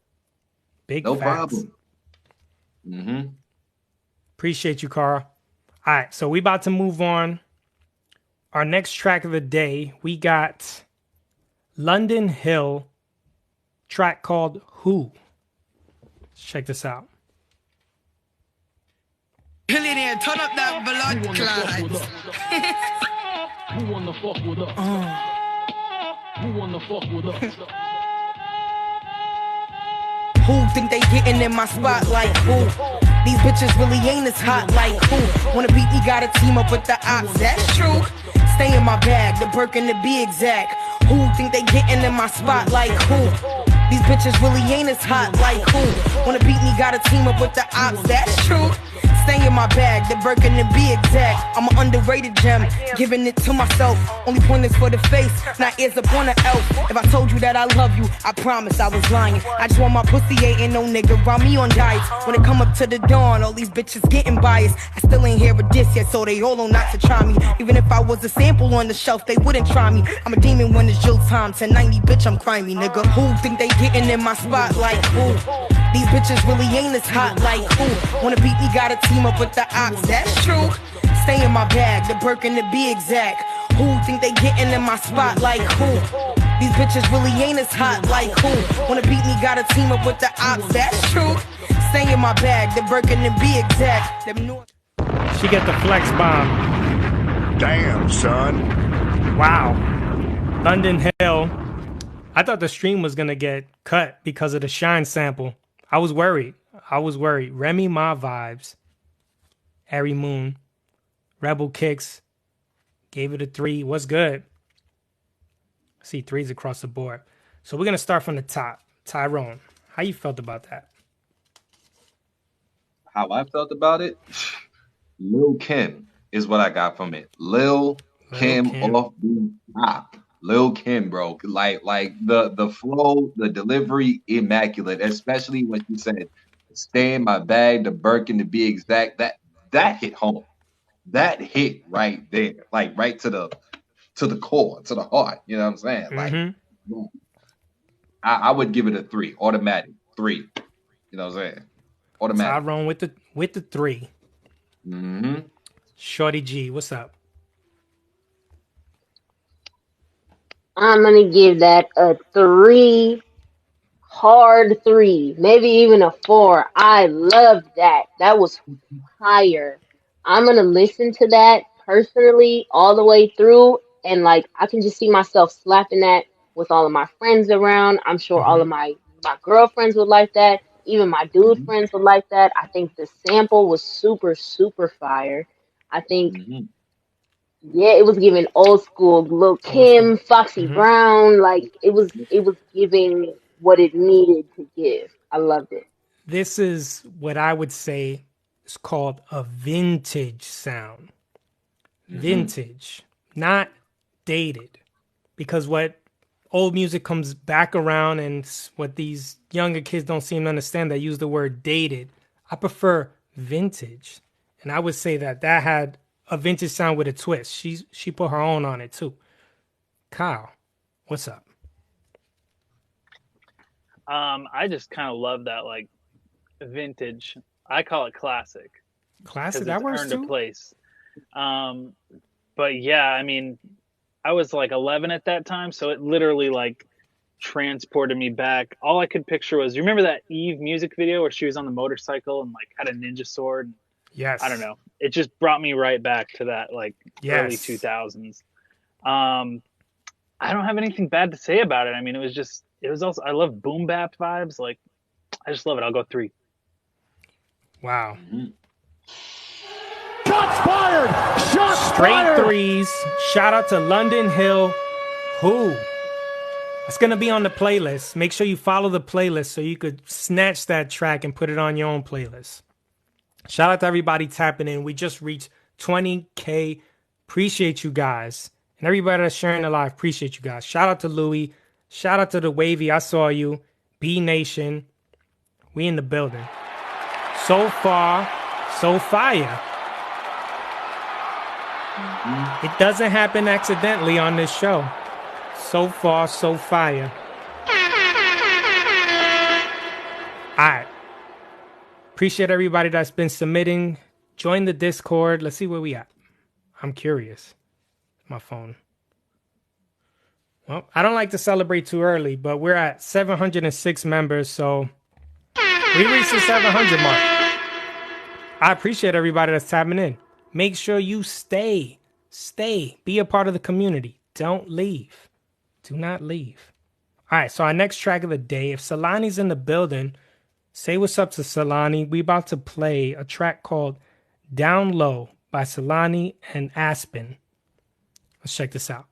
Big No facts. problem. Appreciate you, Carl. All right, so we about to move on. Our next track of the day, we got London Hill, track called Who. Let's check this out. Billionaire, turn up that blood clot. Who wanna fuck with us? Who wanna fuck with us? Who think they getting in my spotlight? Who? These bitches really ain't as hot like who? Wanna beat me, gotta team up with the ops, that's true. Stay in my bag, the Birkin to be exact. Who think they getting in my spotlight? Who? These bitches really ain't as hot like who? Wanna beat me, gotta team up with the ops, that's true. Stay in my bag, the Birkin to be exact. I'm an underrated gem, giving it to myself. Only point is for the face, not ears up on the elf. If I told you that I love you, I promise I was lying. I just want my pussy, ain't no nigga around me on diets. When it come up to the dawn, all these bitches getting biased. I still ain't hear a diss yet, so they all on not to try me. Even if I was a sample on the shelf, they wouldn't try me. I'm a demon when it's Jill time, 1090, bitch, I'm crimey, nigga. Who think they getting in my spotlight? Who? These bitches really ain't as hot like who? Wanna beat me, gotta team up with the ops, that's true. Stay in my bag, the Birkin to be exact. Who think they getting in my spot like who? These bitches really ain't as hot like who? Wanna beat me, gotta team up with the ops, that's true. Stay in my bag, the Birkin to be exact. She get the flex bomb. Damn, son. Wow. London Hill. I thought the stream was gonna get cut because of the Shine sample. I was worried. Remy Ma vibes. Harry Moon. Rebel Kicks. Gave it a 3. What's good? I see 3s across the board. So we're gonna start from the top. Tyrone, how you felt about that? How I felt about it? Lil Kim is what I got from it. Lil Kim off the top. Lil Kim, bro. Like the flow, the delivery, immaculate. Especially when she said, "Stay in my bag," the Birkin to be exact. That hit home. That hit right there, like right to the core, to the heart. You know what I'm saying? Like, I would give it a 3, automatic 3. You know what I'm saying? Automatic. Tyrone with the 3. Shorty-G, what's up? I'm gonna give that a 3, hard 3, maybe even a 4. I loved that. That was higher. I'm gonna listen to that personally all the way through, and like I can just see myself slapping that with all of my friends around. I'm sure all of my girlfriends would like that. Even my dude friends would like that. I think the sample was super, super fire. I think yeah, it was giving old school, Lil Kim, Foxy Brown, like it was giving what it needed to give. I loved it. This is what I would say is called a vintage sound. Vintage, not dated. Because what old music comes back around and what these younger kids don't seem to understand, they use the word dated. I prefer vintage. And I would say that had a vintage sound with a twist. She put her own on it too. Kyle, what's up? I just kind of love that, like, vintage. I call it classic. Classic, that works earned too. a place. But yeah, I mean, I was like 11 at that time, so it literally like transported me back. All I could picture was, you remember that Eve music video where she was on the motorcycle and like had a ninja sword? Yes. I don't know. It just brought me right back to that like early 2000s. I don't have anything bad to say about it. I mean, it was also, I love boom bap vibes. Like, I just love it. I'll go 3. Wow. Shots fired! Shots Straight fired! 3s. Shout out to London Hill. Who? It's going to be on the playlist. Make sure you follow the playlist so you could snatch that track and put it on your own playlist. Shout out to everybody tapping in. We just reached 20K. Appreciate you guys. And everybody that's sharing the live, appreciate you guys. Shout out to Louie. Shout out to the Wavy. I saw you. B Nation. We in the building. So far, so fire. It doesn't happen accidentally on this show. So far, so fire. All right. Appreciate everybody that's been submitting. Join the Discord. Let's see where we at. I'm curious. My phone. Well, I don't like to celebrate too early, but we're at 706 members, so we reached the 700 mark. I appreciate everybody that's tapping in. Make sure you stay. Be a part of the community. Don't leave. Do not leave. All right, so our next track of the day, if Solani's in the building, say what's up to Solani. We about to play a track called Down Low by Solani and Aspen. Let's check this out.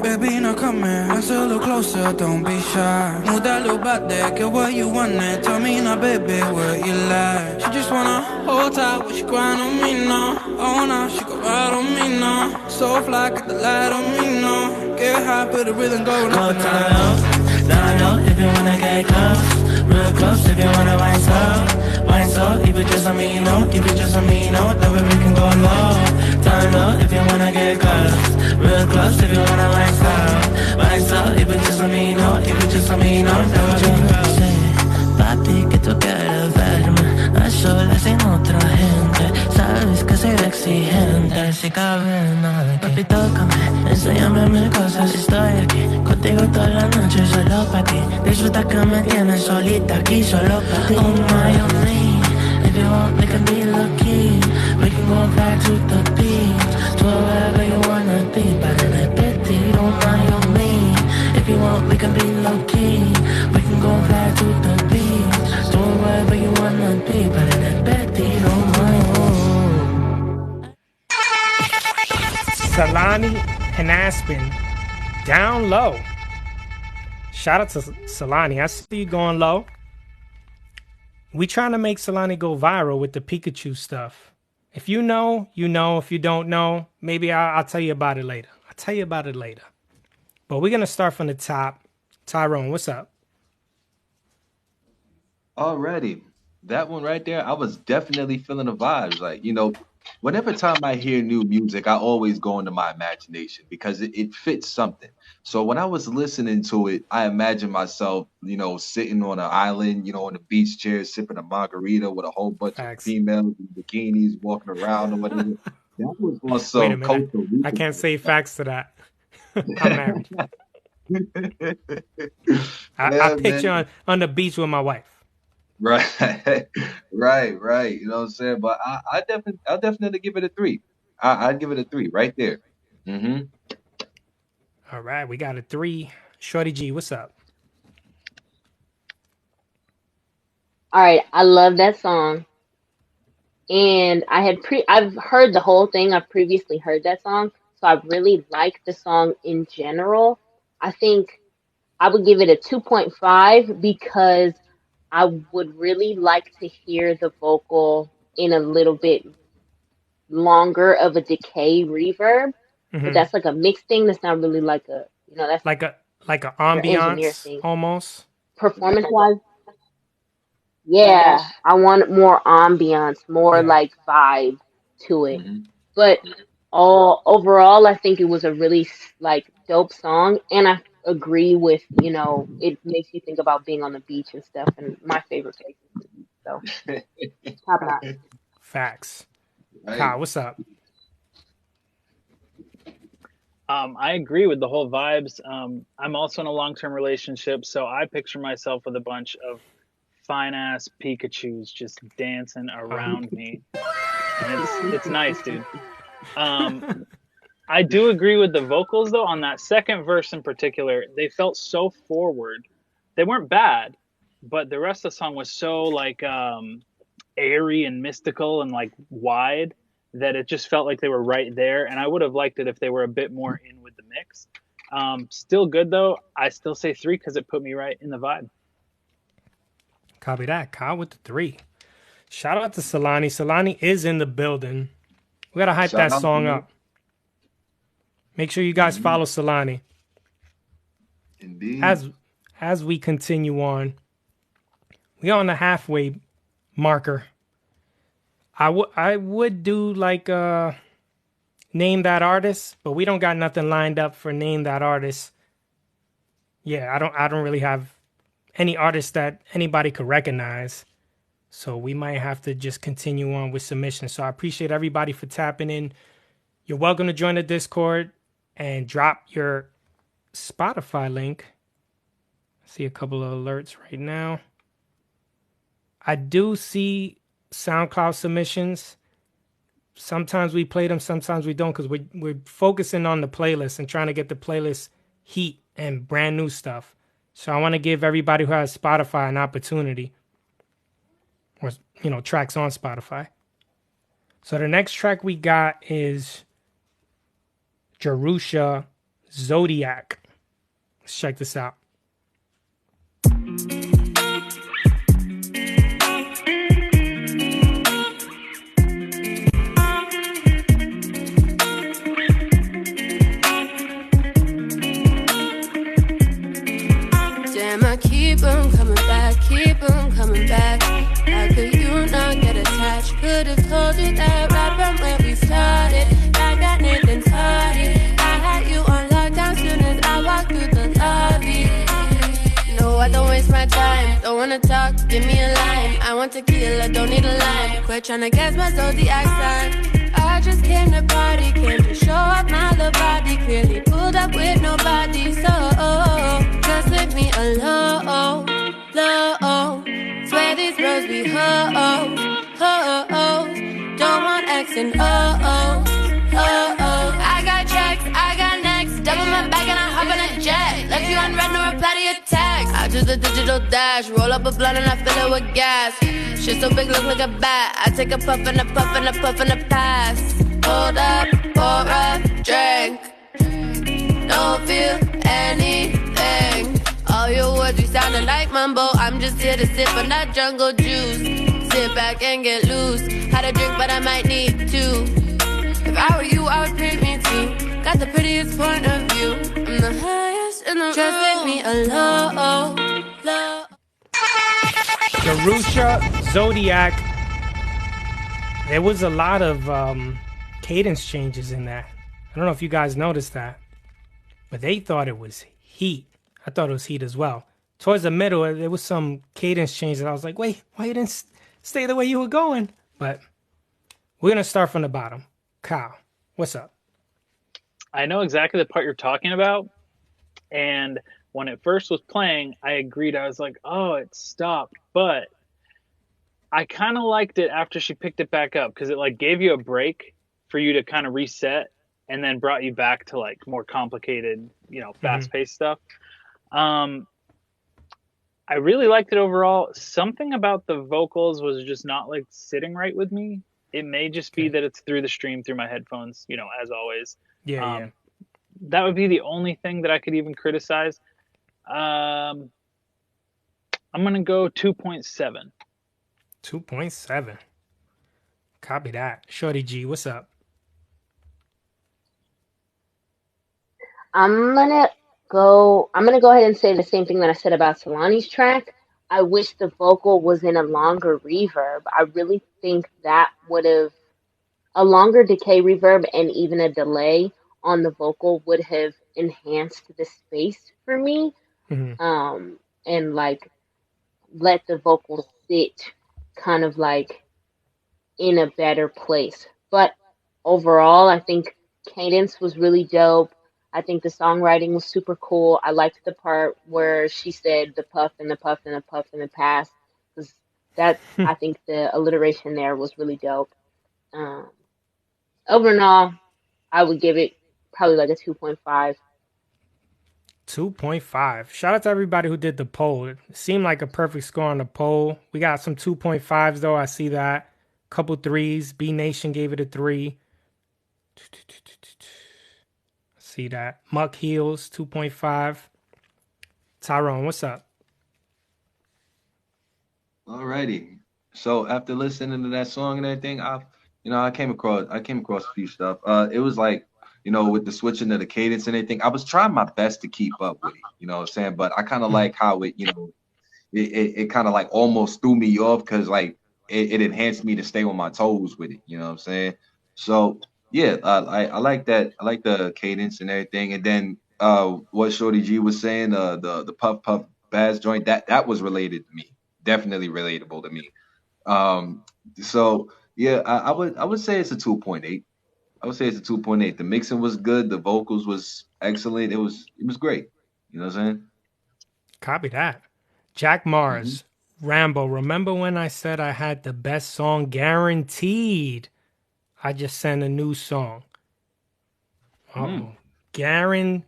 Baby, now come here, let's a little closer, don't be shy. Move that little back there, get what you want there. Tell me now, baby, what you like. She just wanna hold tight, but she grind on me now. Oh, now she go ride on me now. So fly, got the light on me now. Get high, put the rhythm going up and down low, if you wanna get close. Real close if you wanna wine slow. Wine slow, keep it just on me, you know. Keep it just on me, you know. That way we can go low. Down low if you wanna get close. Real close if you wanna wine slow. Wine slow, keep it just on me, you know. Keep it just on me, you know. That way we can go. Papi, que tú quieres verme a solas sin otra gente. Sabes que soy exigente. Si cabe nada, papi, tócame, enséñame mil cosas. Estoy aquí contigo toda la noche solo para ti. Disfruta que me tienes solita aquí solo para ti. Oh my, oh me, if you want we can be lucky. We can go back to the beach, to wherever you wanna be. But in a pity, oh my, oh me, if you want we can be low-key. We can go back to the beach, to wherever you wanna be. But in a pity, oh my, oh. Solani and Aspen, Down Low. Shout out to Solani. I see you going low. We trying to make Solani go viral with the Pikachu stuff. If you know, you know. If you don't know, maybe I'll tell you about it later. I'll tell you about it later. But we're going to start from the top. Tyrone, what's up? Already. That one right there, I was definitely feeling the vibes. Like, you know, whenever time I hear new music, I always go into my imagination because it fits something. So when I was listening to it, I imagined myself, you know, sitting on an island, you know, on a beach chair, sipping a margarita with a whole bunch of females in bikinis walking around or whatever. That was also Wait a minute. I can't say facts to that. I'm married. I picture on the beach with my wife. Right. You know what I'm saying? But I'll definitely give it a 3. I'd give it a 3 right there. Mm-hmm. All right, we got a 3. Shorty-G, what's up? All right, I love that song. And I've heard the whole thing. I've previously heard that song. So I really like the song in general. I think I would give it a 2.5 because I would really like to hear the vocal in a little bit longer of a decay reverb. Mm-hmm. But that's like a mixed thing. That's not really like a, you know, that's like a ambiance almost. Performance wise. Yeah, I want more ambiance, more like vibe to it. Mm-hmm. But overall, I think it was a really like dope song, and I agree with, you know, it makes you think about being on the beach and stuff, and my favorite places. So, top notch. Facts. Right. Kyle, what's up? I agree with the whole vibes. I'm also in a long-term relationship, so I picture myself with a bunch of fine-ass Pikachus just dancing around me. And it's nice, dude. I do agree with the vocals, though. On that second verse in particular, they felt so forward. They weren't bad, but the rest of the song was so, like, airy and mystical and, like, wide that it just felt like they were right there. And I would have liked it if they were a bit more in with the mix. Still good, though. I still say 3 because it put me right in the vibe. Copy that. Kyle with the 3. Shout out to Solani. Solani is in the building. We got to hype that song up. Make sure you guys follow Solani. Indeed. As we continue on, we're on the halfway marker. I would do like name that artist, but we don't got nothing lined up for name that artist. Yeah, I don't really have any artist that anybody could recognize. So we might have to just continue on with submissions. So I appreciate everybody for tapping in. You're welcome to join the Discord and drop your Spotify link. I see a couple of alerts right now. I do see SoundCloud submissions. Sometimes we play them, sometimes we don't, because we're focusing on the playlist and trying to get the playlist heat and brand new stuff. So I want to give everybody who has Spotify an opportunity, or tracks on Spotify. So the next track we got is Jerusha Zodiac. Let's check this out. Damn, I keep on coming back. How could you not get attached? Could've told you that right from where we started. I got Nathan started. I had you on lockdown soon as I walked through the lobby. No, I don't waste my time. Don't wanna talk, give me a line. I want tequila, don't need a line. Quit trying to guess my zodiac sign. I just came to party, came to show off my little body. Clearly pulled up with nobody, so just leave me alone, low. Swear these bros be hoes. Don't want X and O's. I got checks, I got next. Double my bag and I hop on a jet. Left you on red, no reply to your text. I do the digital dash, roll up a blunt and I fill it with gas. Shit so big, look like a bat. I take a puff and a puff and a puff and a pass. Hold up, pour up, drink. Don't feel anything. All your words, you sounded like mumbo. I'm just here to sip on that jungle juice. Sit back and get loose. Had a drink, but I might need two. If I were you, I would treat me too. Got the prettiest point of view. I'm the highest in the room. Just leave me alone. Jerusha Zodiac. There was a lot of cadence changes in that. I don't know if you guys noticed that, but they thought it was heat. I thought it was heat as well. Towards the middle, there was some cadence change that I was like, wait, why you didn't stay the way you were going? But we're going to start from the bottom. Kyle, what's up? I know exactly the part you're talking about. And when it first was playing, I agreed. I was like, oh, it stopped. But I kind of liked it after she picked it back up because it like gave you a break for you to kind of reset and then brought you back to like more complicated, fast-paced stuff. I really liked it overall. Something about the vocals was just not like sitting right with me. It may just be that it's through the stream, through my headphones, as always. Yeah. That would be the only thing that I could even criticize. I'm going to go 2.7. 2.7. Copy that. Shorty-G, what's up? I'm gonna go ahead and say the same thing that I said about Solani's track. I wish the vocal was in a longer reverb. I really think that would have a longer decay reverb and even a delay on the vocal would have enhanced the space for me. Mm-hmm. And like let the vocal sit kind of like in a better place. But overall, I think cadence was really dope. I think the songwriting was super cool. I liked the part where she said the puff and the puff and the puff and the pass. Because that, I think the alliteration there was really dope. Overall, I would give it probably like a 2.5. 2.5. Shout out to everybody who did the poll. It seemed like a perfect score on the poll. We got some 2.5s though. I see that. Couple threes. B Nation gave it a 3. See that. Muck Heels 2.5. Tyrone, what's up? Alrighty. So after listening to that song and everything, I came across a few stuff. It was like with the switching of the cadence and everything. I was trying my best to keep up with it, you know what I'm saying? But I kind of like how it kind of like almost threw me off because like it enhanced me to stay on my toes with it, you know what I'm saying? So yeah, I like that. I like the cadence and everything. And then what Shorty G was saying, the puff puff bass joint, that was related to me. Definitely relatable to me. Um, so yeah, I would say it's a 2.8. I would say it's a 2.8. The mixing was good. The vocals was excellent. It was great. You know what I'm saying? Copy that. Jack Mars, Rambo. Remember when I said I had the best song guaranteed? I just sent a new song. Guaranteed.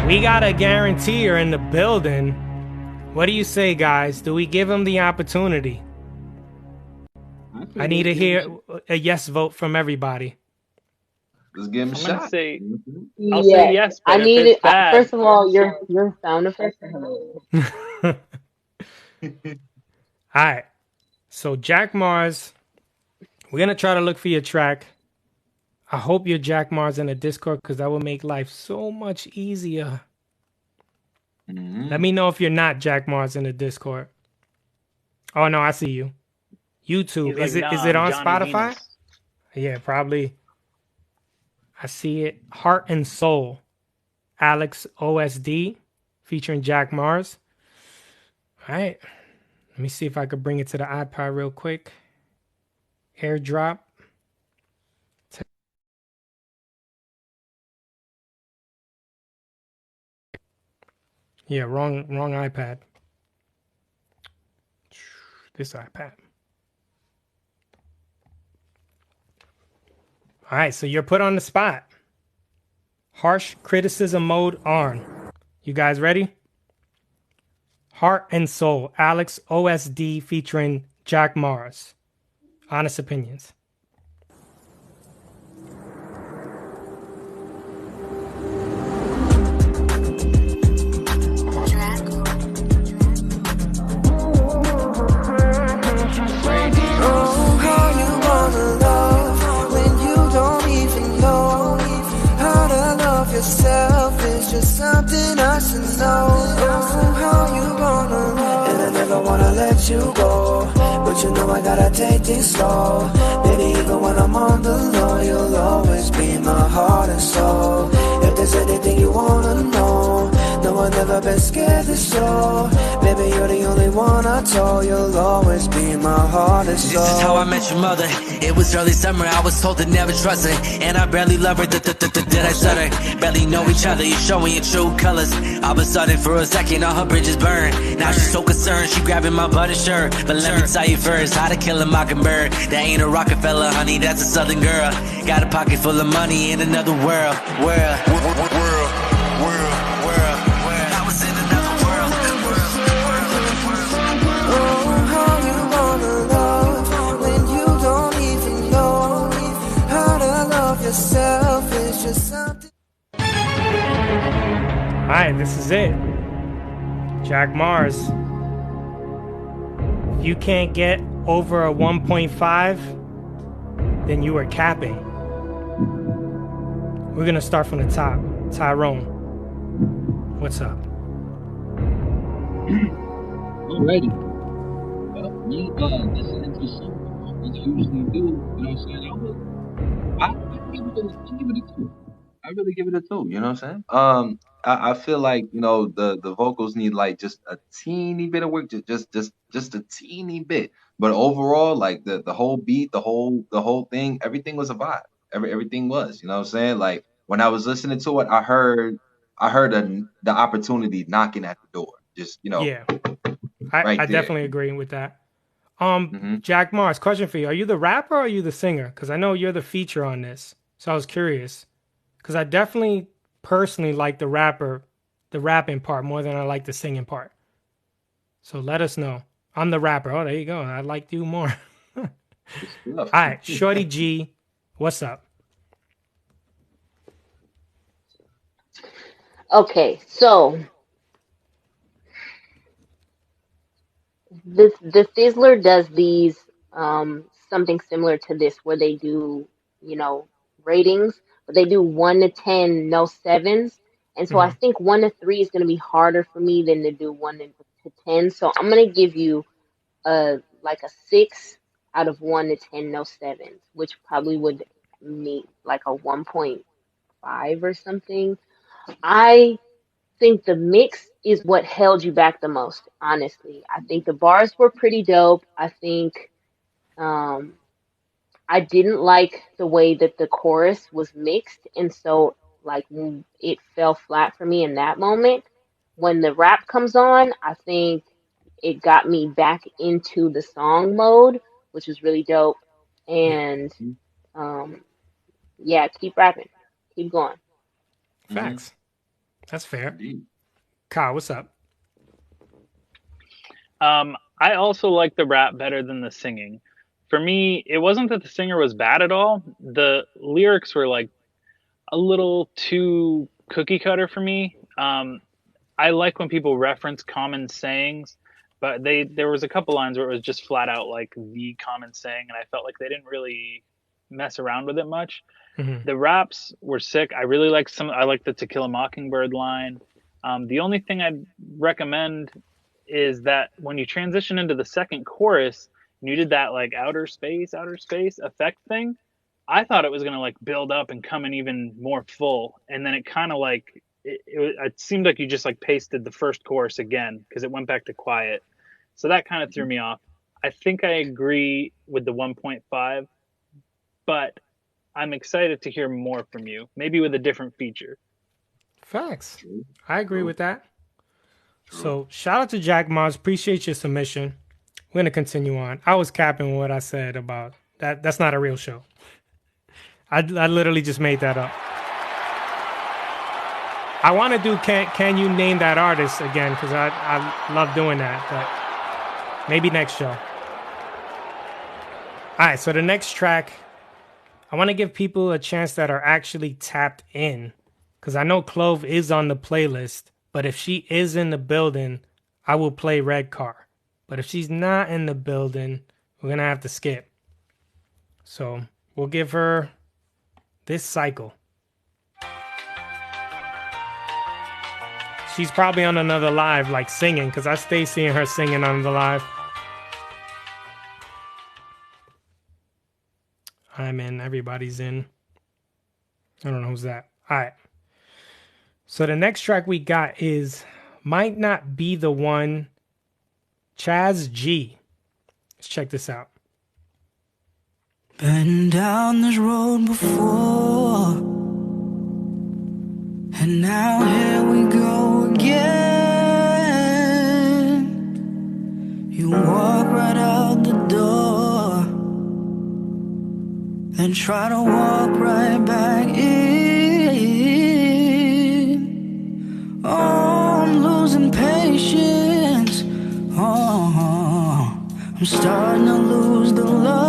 We got a guaranteer in the building. What do you say, guys? Do we give him the opportunity? I need to hear a yes vote from everybody. Let's give him a I'm gonna shot. say I'll Yeah, say yes, I but if need it's it. bad, First of all, your sound effects are hilarious. All right. So Jack Mars, we're gonna try to look for your track. I hope you're Jack Mars in the Discord because that will make life so much easier. Let me know if you're not Jack Mars in the Discord. Oh no, I see you. YouTube. he's like, Is nah, it I'm on Johnny Spotify? Venus. Yeah, probably. I see it. Heart and Soul. Alex OSD featuring Jack Mars. All right. Let me see if I could bring it to the iPad real quick. Airdrop. Yeah, wrong iPad. This iPad. All right, so you're put on the spot. Harsh criticism mode on. You guys ready? Heart and Soul, Alex OSD featuring Jack Mars. Honest opinions. Oh, how you wanna love when you don't even know how to love yourself is just something I should know. Oh, how you wanna love, and I never wanna let you go, but you know I gotta take things slow. Baby, even when I'm on the low, you'll always be my heart and soul. If there's anything you wanna know, no one ever been scared to show. Baby, you're the only one I told. You'll always be my heart and soul. This is how I met your mother. It was early summer, I was told to never trust her, and I barely love her. Did I stutter? Barely know each other, you're showing your true colors. I was sudden for a second, all her bridges burned. Now she's so concerned, she grabbing my button shirt. But let me tell you first, how to kill a mockingbird. That ain't a Rockefeller, honey, that's a southern girl. Got a pocket full of money in another world. I was in another world. Oh, how you wanna love when you don't even know how to love yourself is just something. All right, this is it. Jack Mars. If you can't get over a 1.5, then you are capping. We're going to start from the top. Tyrone, what's up? Alrighty. Well, me listening to something as I usually do, you know what I'm saying? I give it a 2. I really give it a 2. You know what I'm saying? I feel like the vocals need like just a teeny bit of work, just a teeny bit. But overall, like the whole beat, the whole thing, everything was a vibe. Everything was. You know what I'm saying? Like when I was listening to it, I heard the opportunity knocking at the door. Just Yeah, right I there. definitely agree with that. Jack Mars, question for you. Are you the rapper or are you the singer? Because I know you're the feature on this. So I was curious. Because I definitely personally like the rapping part more than I like the singing part. So let us know. I'm the rapper. Oh, there you go. I liked you more. All right, Shorty-G, what's up? Okay, so the Sizzler does these something similar to this where they do, ratings, but they do 1 to 10, no 7s. And so I think 1 to 3 is going to be harder for me than to do 1 to 10. So I'm going to give you like a 6 out of 1 to 10, no 7s, which probably would meet like a 1.5 or something. I think the mix is what held you back the most, honestly. I think the bars were pretty dope. I think um, I didn't like the way that the chorus was mixed, and so like it fell flat for me in that moment. When the rap comes on, I think it got me back into the song mode, which was really dope. And um, yeah, keep rapping, keep going. Facts. That's fair. Kyle, what's up? I also like the rap better than the singing. For me, it wasn't that the singer was bad at all. The lyrics were like a little too cookie cutter for me. I like when people reference common sayings, but there was a couple lines where it was just flat out like the common saying, and I felt like they didn't really mess around with it much. The raps were sick. I really like I like the To Kill a Mockingbird line. The only thing I'd recommend is that when you transition into the second chorus, and you did that like outer space effect thing, I thought it was gonna like build up and come in even more full, and then it kind of like it seemed like you just like pasted the first chorus again because it went back to quiet. So that kind of threw me off. I think I agree with the 1.5, but I'm excited to hear more from you, maybe with a different feature. Facts. I agree with that. So shout out to Jack Mars. Appreciate your submission. We're going to continue on. I was capping what I said about that. That's not a real show. I literally just made that up. I want to do Can You Name That Artist again because I love doing that, but maybe next show. All right, so the next track, I want to give people a chance that are actually tapped in because I know Clove is on the playlist, but if she is in the building, I will play Red Car. But if she's not in the building, we're going to have to skip. So we'll give her this cycle. She's probably on another live, like singing, because I stay seeing her singing on the live. I'm in. Everybody's in. I don't know who's that. All right. So the next track we got is Might Not Be the One, SHORTY-G. Let's check this out. Been down this road before, and now here we go again. You walk right out the door, then try to walk right back in. Oh, I'm losing patience. Oh, I'm starting to lose the love.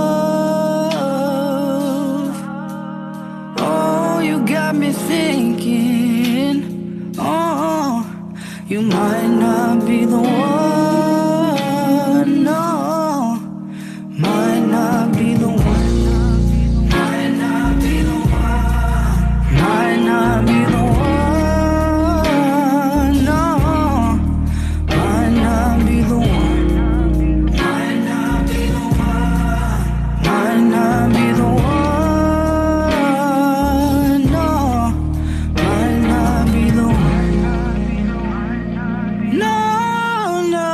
Oh, you got me thinking, oh, you might not be the one. No, might not be the one. Might not be the one. Might not be the one. No, might not be the one. Might not be the one. Might not be the one. No, might not be the one. No, no.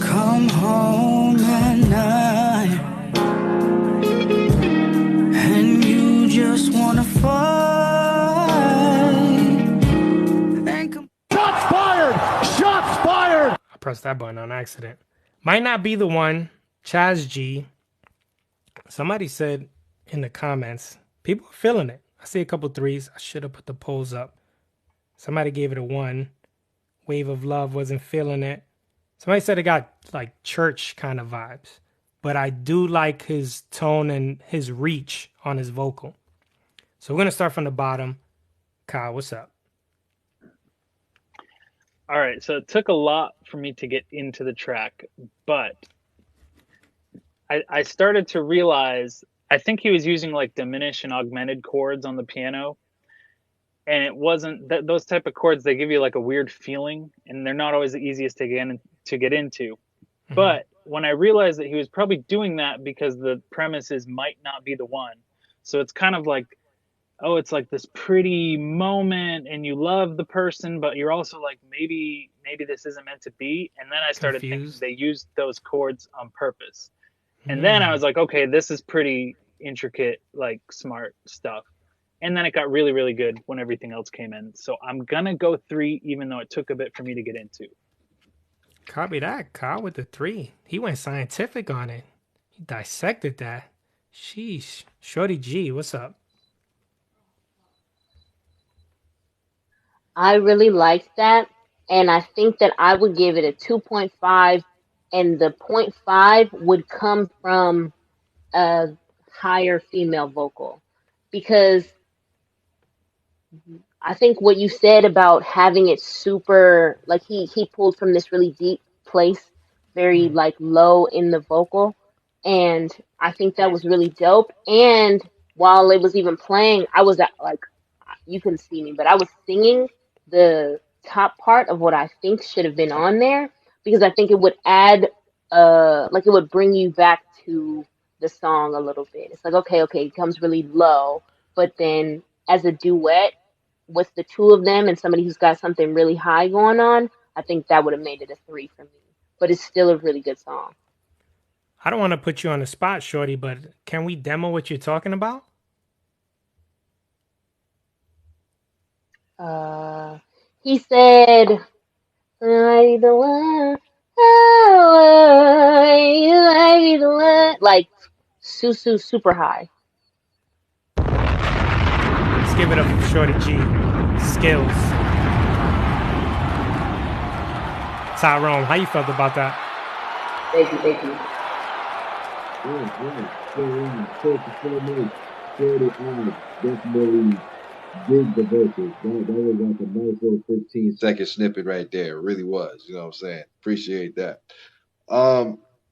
Come home at night, and you just wanna fight. Shots fired! Shots fired! I pressed that button on accident. Might Not Be the One, SHORTY-G. Somebody said in the comments, people are feeling it. I see a couple threes. I should have put the polls up. Somebody gave it a 1. Wave of Love wasn't feeling it. Somebody said it got like church kind of vibes. But I do like his tone and his reach on his vocal. So we're going to start from the bottom. Kyle, what's up? All right, so it took a lot for me to get into the track, but I started to realize I think he was using like diminished and augmented chords on the piano, and it wasn't those type of chords. They give you like a weird feeling, and they're not always the easiest to get into. Mm-hmm. But when I realized that he was probably doing that because the premise is might not be the one, so it's kind of like, oh, it's like this pretty moment, and you love the person, but you're also like, maybe this isn't meant to be. And then I started thinking they used those chords on purpose. And then I was like, okay, this is pretty intricate, like smart stuff. And then it got really, really good when everything else came in. So I'm going to go 3, even though it took a bit for me to get into. Copy that, Kyle, with the 3. He went scientific on it. He dissected that. Sheesh. Shorty-G, what's up? I really liked that, and I think that I would give it a 2.5, and the 0.5 would come from a higher female vocal, because I think what you said about having it super, like he pulled from this really deep place, very like low in the vocal, and I think that was really dope. And while it was even playing, I was like, you couldn't see me, but I was singing the top part of what I think should have been on there, because I think it would add, like it would bring you back to the song a little bit. It's like, okay, it comes really low, but then as a duet with the two of them and somebody who's got something really high going on, I think that would have made it a 3 for me. But it's still a really good song. I don't want to put you on the spot, Shorty, but can we demo what you're talking about? He said, "I be the one, I be the one," like Susu super high. Let's give it up for Shorty-G. Skills. Tyrone, how you felt about that? Thank you. Definitely dig the vocals. That was like a nice little 15-second snippet right there. It really was. You know what I'm saying? Appreciate that.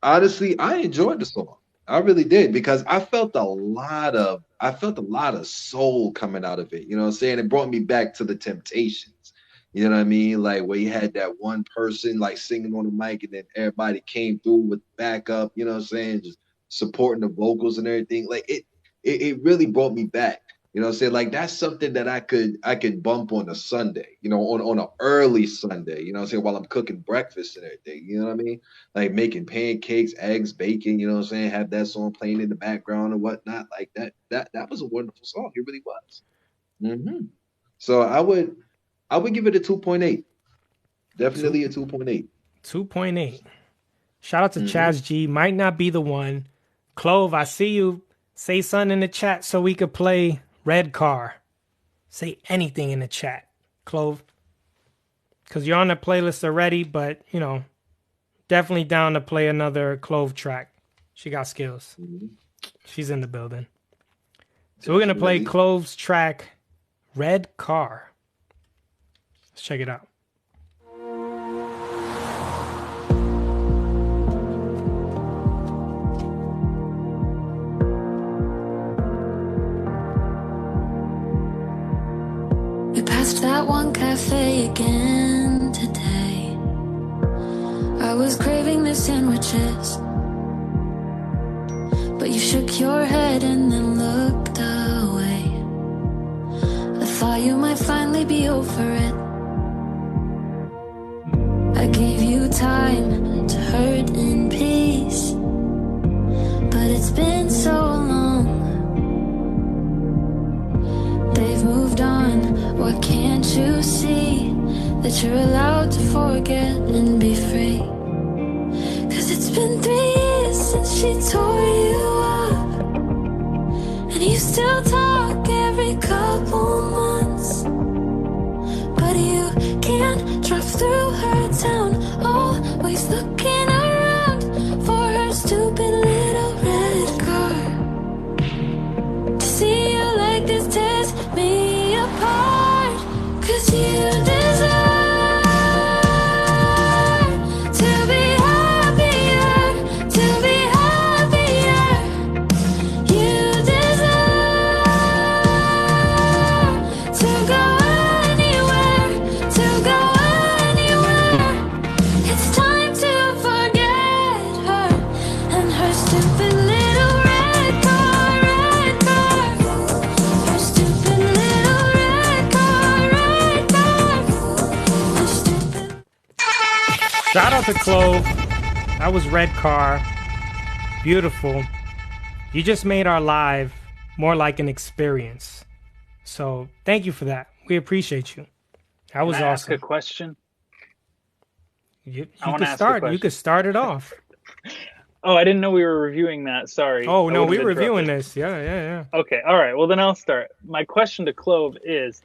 Honestly, I enjoyed the song. I really did, because I felt a lot of soul coming out of it. You know what I'm saying? It brought me back to the Temptations. You know what I mean? Like where you had that one person like singing on the mic, and then everybody came through with backup, you know what I'm saying? Just supporting the vocals and everything. Like it really brought me back. You know what I'm saying? Like that's something that I could bump on a Sunday, you know, on an early Sunday, you know what I'm saying, while I'm cooking breakfast and everything, you know what I mean? Like making pancakes, eggs, bacon, you know what I'm saying? Have that song playing in the background and whatnot. Like that was a wonderful song. It really was. Mm-hmm. So I would give it a 2.8. Definitely a 2.8. 2.8. Shout out to Chaz G. Might not be the one. Clove, I see you. Say something in the chat so we could play Red Car. Say anything in the chat, Clove. Because you're on the playlist already, but, you know, definitely down to play another Clove track. She got skills. She's in the building. So we're going to play Clove's track, Red Car. Let's check it out. We passed that one cafe again today. I was craving the sandwiches, but you shook your head and then looked away. I thought you might finally be over it. I gave you time to hurt in peace, but it's been so long. They've moved on. Why can't you see that you're allowed to forget and be free? 'Cause it's been 3 years since she tore you up, and you still talk every couple months. But you can't drive through her town, always looking around for her stupid little red car. To see you like this tears me apart, 'cause you deserve Shout out to Clove. That was Red Car. Beautiful. You just made our live more like an experience. So thank you for that. We appreciate you. That was Can I ask awesome. a question? You I wanna could ask a start. You question. could start it off. Oh, I didn't know we were reviewing that. Sorry. Oh I no, would've we're reviewing interrupted. this. Yeah. Okay, all right. Well, then I'll start. My question to Clove is,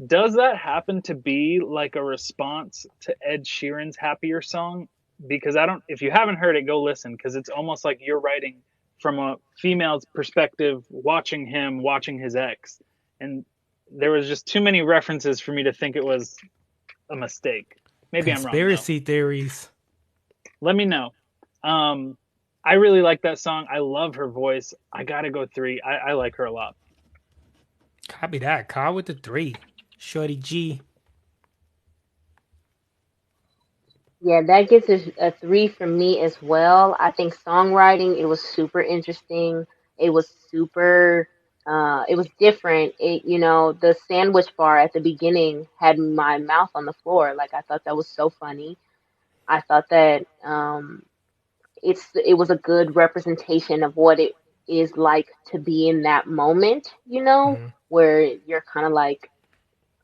does that happen to be like a response to Ed Sheeran's Happier song? Because if you haven't heard it, go listen, because it's almost like you're writing from a female's perspective, watching his ex. And there was just too many references for me to think it was a mistake. Maybe I'm wrong. Conspiracy theories. Let me know. I really like that song. I love her voice. I gotta go 3. I like her a lot. Copy that. Car with the 3. SHORTY-G. Yeah, that gets a 3 from me as well. I think songwriting, it was super interesting. It was super, it was different. The sandwich bar at the beginning had my mouth on the floor. Like, I thought that was so funny. I thought that it was a good representation of what it is like to be in that moment, where you're kind of like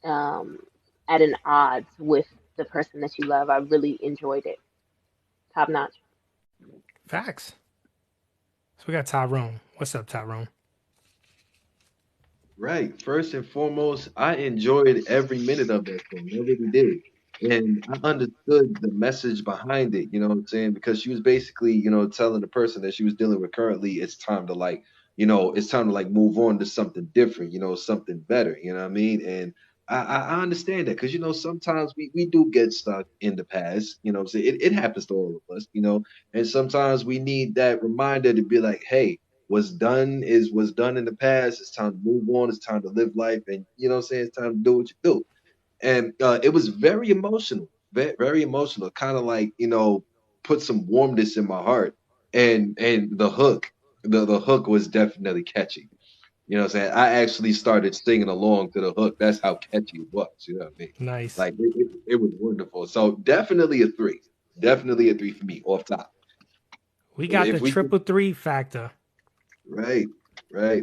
at an odds with the person that you love. I really enjoyed it. Top notch. Facts. So we got Tyrone. What's up, Tyrone? Right. First and foremost, I enjoyed every minute of that film. I really did. And I understood the message behind it, you know what I'm saying? Because she was basically, telling the person that she was dealing with currently, it's time to move on to something different, something better, you know what I mean? And I understand that because, sometimes we do get stuck in the past, you know what I'm saying? It happens to all of us, and sometimes we need that reminder to be like, hey, what's done is what's done in the past. It's time to move on. It's time to live life. And, you know what I'm saying? It's time to do what you do. And it was very emotional, very, very emotional. Kind of like put some warmness in my heart. And the hook, the hook was definitely catchy. You know what I'm saying? I actually started singing along to the hook. That's how catchy it was. You know what I mean? Nice. Like it was wonderful. So definitely a 3. Definitely a 3 for me off top. We got the triple 3 factor. Right. You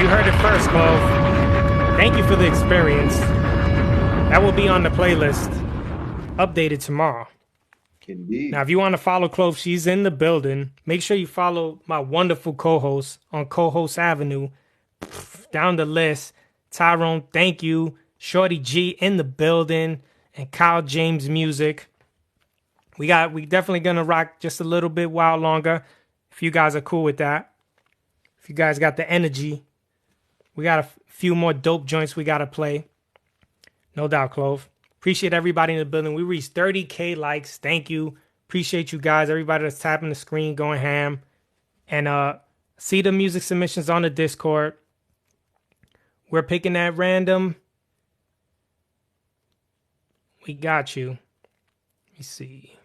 heard it first, Clove. Thank you for the experience. That will be on the playlist, updated tomorrow. Indeed. Now, if you want to follow Clove, she's in the building. Make sure you follow my wonderful co-host on Co-Host Avenue. Down the list, Tyrone, thank you. SHORTY-G in the building, and Kyle James Music. We definitely gonna rock just a little bit while longer, if you guys are cool with that. If you guys got the energy, we got a few more dope joints we gotta play. No doubt, Clove. Appreciate everybody in the building. We reached 30K likes. Thank you. Appreciate you guys. Everybody that's tapping the screen, going ham. And see the music submissions on the Discord. We're picking at random. We got you. Let me see.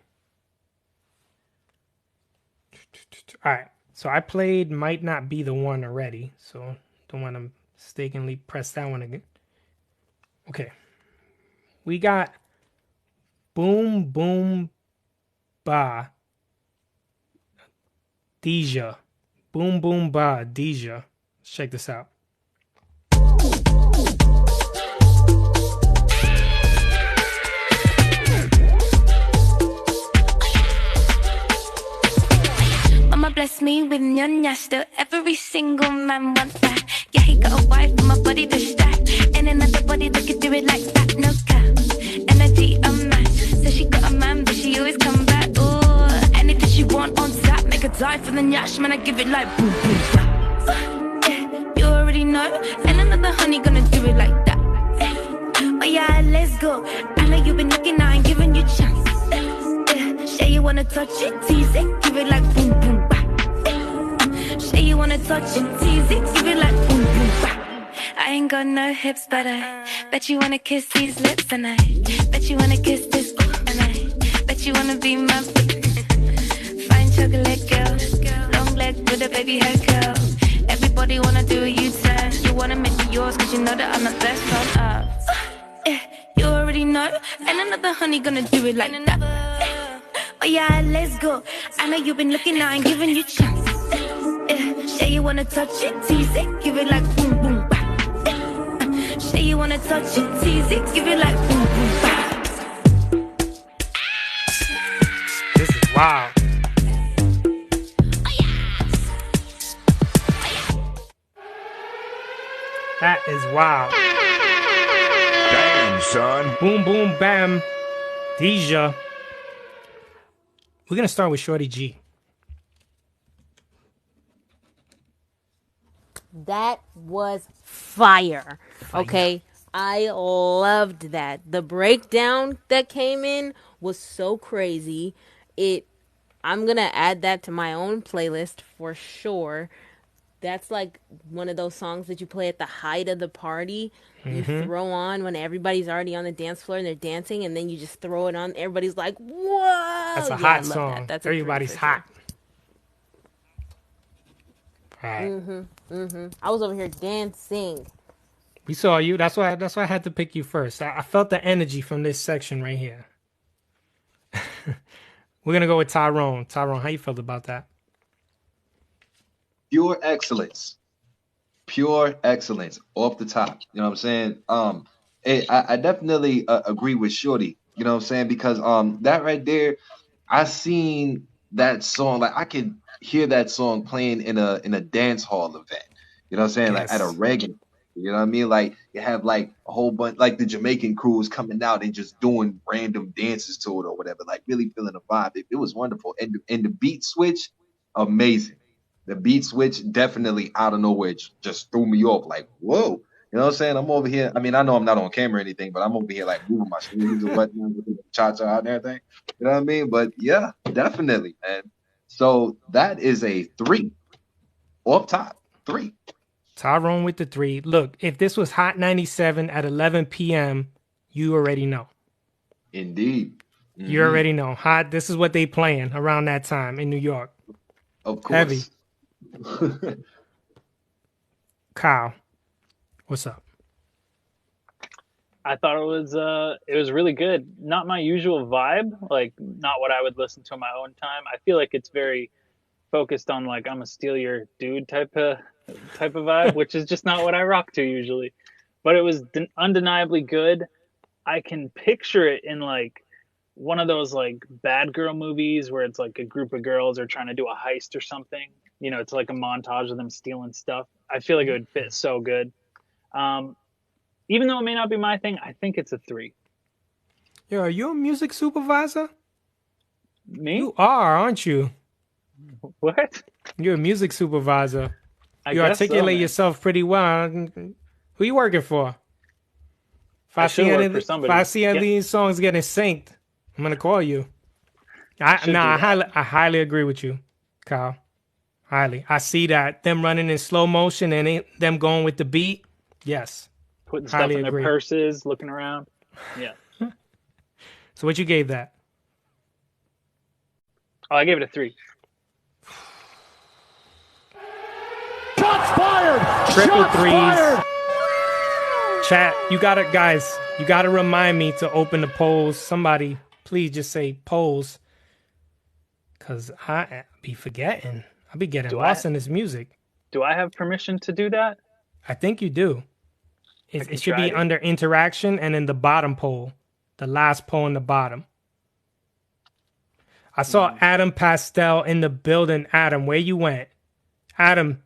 All right. So I played Might Not Be the One already. So don't want to mistakenly press that one again. Okay. We got Boom Boom Ba Deja. Boom Boom Ba Deja. Let's check this out. Mama bless me with nyanya still. Every single man wants that. Yeah, he got a wife and my body to stack. And another body that could do it like that. No cap, energy unmatched. So she got a man, but she always come back. Ooh, anything she want on tap. Make her die for the nyash, man, I give it like boom, boom, yeah, you already know. And another honey gonna do it like that. Oh yeah, let's go. I know you've been looking, now I'm giving you chance. Say you wanna touch it, tease it, give it like boom, boom, bang. Say you wanna touch it, tease it, give it like boom, boom, bang. I ain't got no hips, but I bet you wanna kiss these lips, and I bet you wanna kiss this, and I bet you wanna be my fine chocolate girl, long leg with a baby hair curl. Everybody wanna do a U-turn. You wanna make me yours, cause you know that I'm the best on earth. You already know. And another honey gonna do it like that. Oh yeah, let's go. I know you've been looking now and giving you chances. Say you wanna touch it, tease it, give it like boom boom bap. Say you wanna touch it, tease it, give it like boom boom bap. This is wild. That is wild. Damn, son. Boom, boom, bam. Deja. We're going to start with SHORTY-G. That was fire. Okay. I loved that. The breakdown that came in was so crazy. I'm going to add that to my own playlist for sure. That's like one of those songs that you play at the height of the party. You throw on when everybody's already on the dance floor and they're dancing, and then you just throw it on. Everybody's like, whoa. That's a I hot love song. that. That's Everybody's hot. Sure. Right. I was over here dancing. We saw you. That's why I had to pick you first. I felt the energy from this section right here. We're going to go with Tyrone. Tyrone, how you felt about that? Pure excellence. Pure excellence off the top. You know what I'm saying? I definitely agree with Shorty. You know what I'm saying? Because that right there, I seen that song. Like I could hear that song playing in a dance hall event. You know what I'm saying? Like at a reggae. You know what I mean? Like you have like a whole bunch, like the Jamaican crews coming out and just doing random dances to it or whatever. Like really feeling the vibe. It was wonderful. And the beat switch, amazing. The beat switch definitely out of nowhere just threw me off. Like, whoa. You know what I'm saying? I'm over here. I mean, I know I'm not on camera or anything, but I'm over here like moving my shoes and whatnot with the cha-cha and everything. You know what I mean? But yeah, definitely, man. So that is a 3. Off top, 3. Tyrone with the 3. Look, if this was Hot 97 at 11 p.m., you already know. Indeed. You already know. Hot. This is what they playing around that time in New York. Of course. Heavy. Kyle, what's up? I thought it was really good. Not my usual vibe, like not what I would listen to on my own time. I feel like it's very focused on like I'm a steal your dude type of vibe, which is just not what I rock to usually. But it was undeniably good. I can picture it in like one of those like bad girl movies where it's like a group of girls are trying to do a heist or something. You know, it's like a montage of them stealing stuff. I feel like it would fit so good. Even though it may not be my thing, I think it's a 3. Yo, are you a music supervisor? Me? You are, aren't you? What? You're a music supervisor. I You guess articulate so, yourself pretty well. Who you working for? If I see any of these songs getting synced, I'm gonna call you. I highly agree with you, Kyle. Highly. I see that. Them running in slow motion and them going with the beat. Yes. Putting stuff in their purses, looking around. Yeah. So what you gave that? Oh, I gave it a 3. Shots fired! Triple Shots 3s. fired! Chat, you gotta remind me to open the polls. Somebody, please just say polls. Cause I be forgetting. I be getting lost in this music. Do I have permission to do that? I think you do. It should be under interaction and in the bottom poll. The last poll in the bottom. I saw Adam Pastel in the building. Adam, where you went? Adam,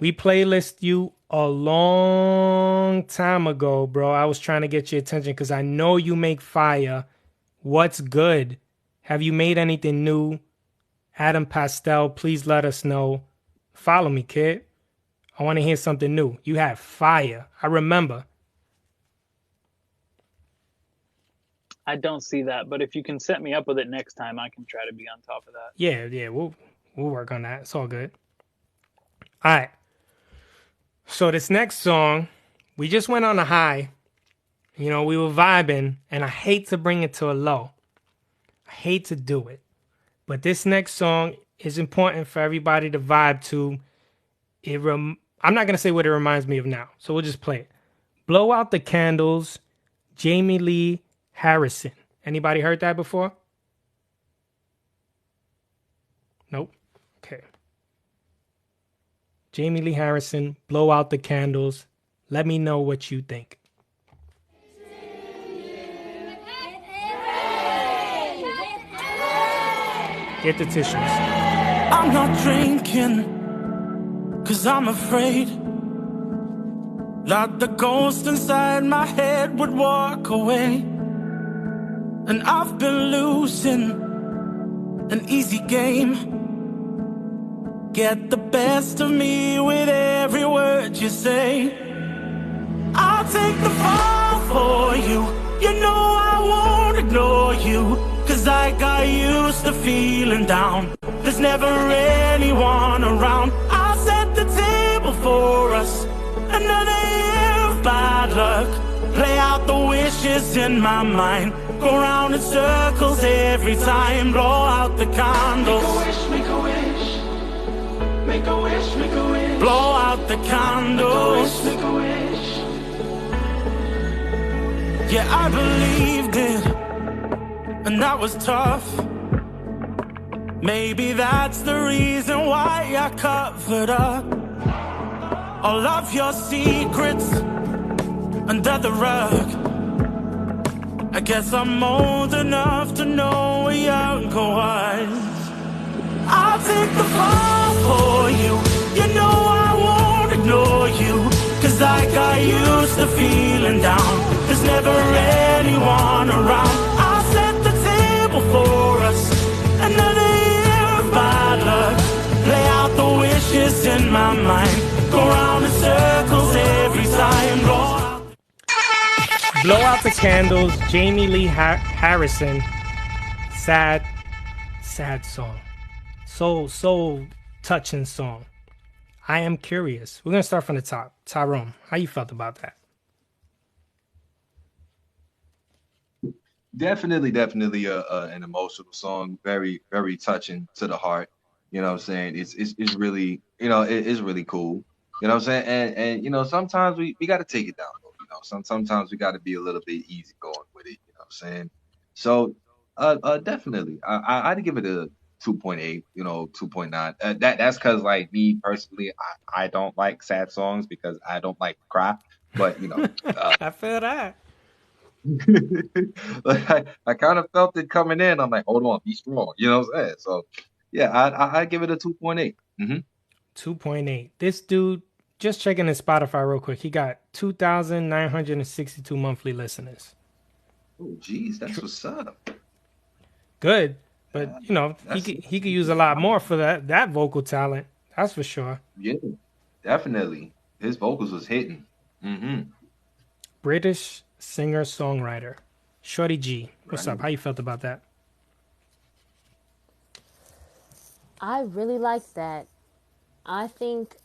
we playlist you a long time ago, bro. I was trying to get your attention because I know you make fire. What's good? Have you made anything new? Adam Pastel, please let us know. Follow me, kid. I want to hear something new. You have fire. I remember. I don't see that, but if you can set me up with it next time, I can try to be on top of that. Yeah, we'll work on that. It's all good. All right. So this next song, we just went on a high. You know, we were vibing, and I hate to bring it to a low. I hate to do it. But this next song is important for everybody to vibe to. I'm not going to say what it reminds me of now, so we'll just play it. Blow Out the Candles, Jamie Lee Harrison. Anybody heard that before? Nope. Okay. Jamie Lee Harrison, Blow Out the Candles. Let me know what you think. Get the tissues. I'm not drinking, 'cause I'm afraid that the ghost inside my head would walk away. And I've been losing an easy game. Get the best of me with every word you say. I'll take the fall for you. You know I won't ignore you, 'cause I got used to feeling down. There's never anyone around. I'll set the table for us. Another year of bad luck. Play out the wishes in my mind. Go round in circles every time. Blow out the candles. Make a wish, make a wish. Make a wish, make a wish. Blow out the candles. Make a wish, make a wish. Yeah, I believed it, and that was tough. Maybe that's the reason why I covered up all of your secrets under the rug. I guess I'm old enough to know what younger was. I'll take the fall for you. You know I won't ignore you, 'cause I got used to feeling down. There's never anyone around. I'll set the table for us. Another year of bad luck. Play out the wishes in my mind. Go round in circles every time. Blow Out the Candles, Jamie Lee Harrison. Sad song. So touching song. I am curious. We're going to start from the top. Tyrone, how you felt about that? Definitely an emotional song. Very, very touching to the heart. You know what I'm saying? It's really, it is really cool. You know what I'm saying? And sometimes we got to take it down. Sometimes we got to be a little bit easy going with it. You know what I'm saying? So, definitely, I'd give it a 2.8. 2.9. That's because, like, me personally, I don't like sad songs because I don't like to cry. But I feel that. like I kind of felt it coming in. I'm like, hold on, be strong. You know what I'm saying? So, yeah, I give it a 2.8. 2.8. This dude, just checking his Spotify real quick, he got 2,962 monthly listeners. Oh, geez, that's what's up. Good, but he could use a lot more for that vocal talent. That's for sure. Yeah, definitely. His vocals was hitting. British singer-songwriter, SHORTY-G. What's Right. up? How you felt about that? I really like that. I think,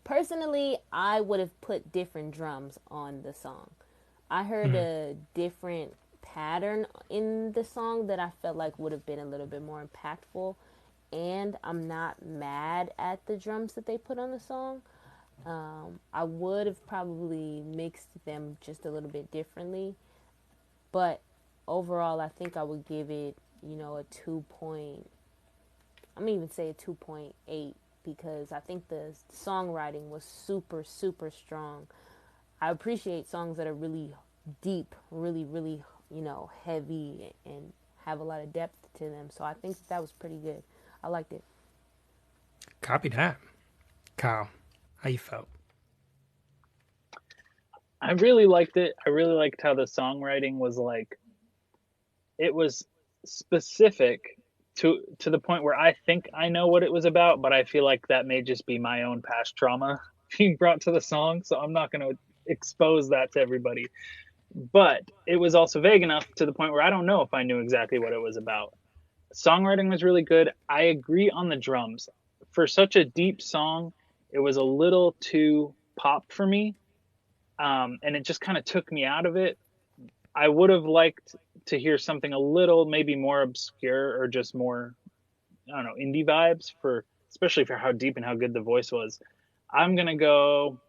personally, I would have put different drums on the song. I heard a different pattern in the song that I felt like would have been a little bit more impactful. And I'm not mad at the drums that they put on the song. I would have probably mixed them just a little bit differently. But overall, I think I would give it, a 2 point. I'm gonna even say a 2.8 because I think the songwriting was super, super strong. I appreciate songs that are really deep, really, really, heavy and have a lot of depth to them. So I think that was pretty good. I liked it. Copy that. Kyle, how you felt? I really liked it. I really liked how the songwriting was like, it was specific to the point where I think I know what it was about, but I feel like that may just be my own past trauma being brought to the song, so I'm not going to expose that to everybody. But it was also vague enough to the point where I don't know if I knew exactly what it was about. Songwriting was really good. I agree on the drums. For such a deep song, it was a little too pop for me, and it just kind of took me out of it. I would have liked to hear something a little maybe more obscure or just more, I don't know, indie vibes, especially for how deep and how good the voice was. I'm going to go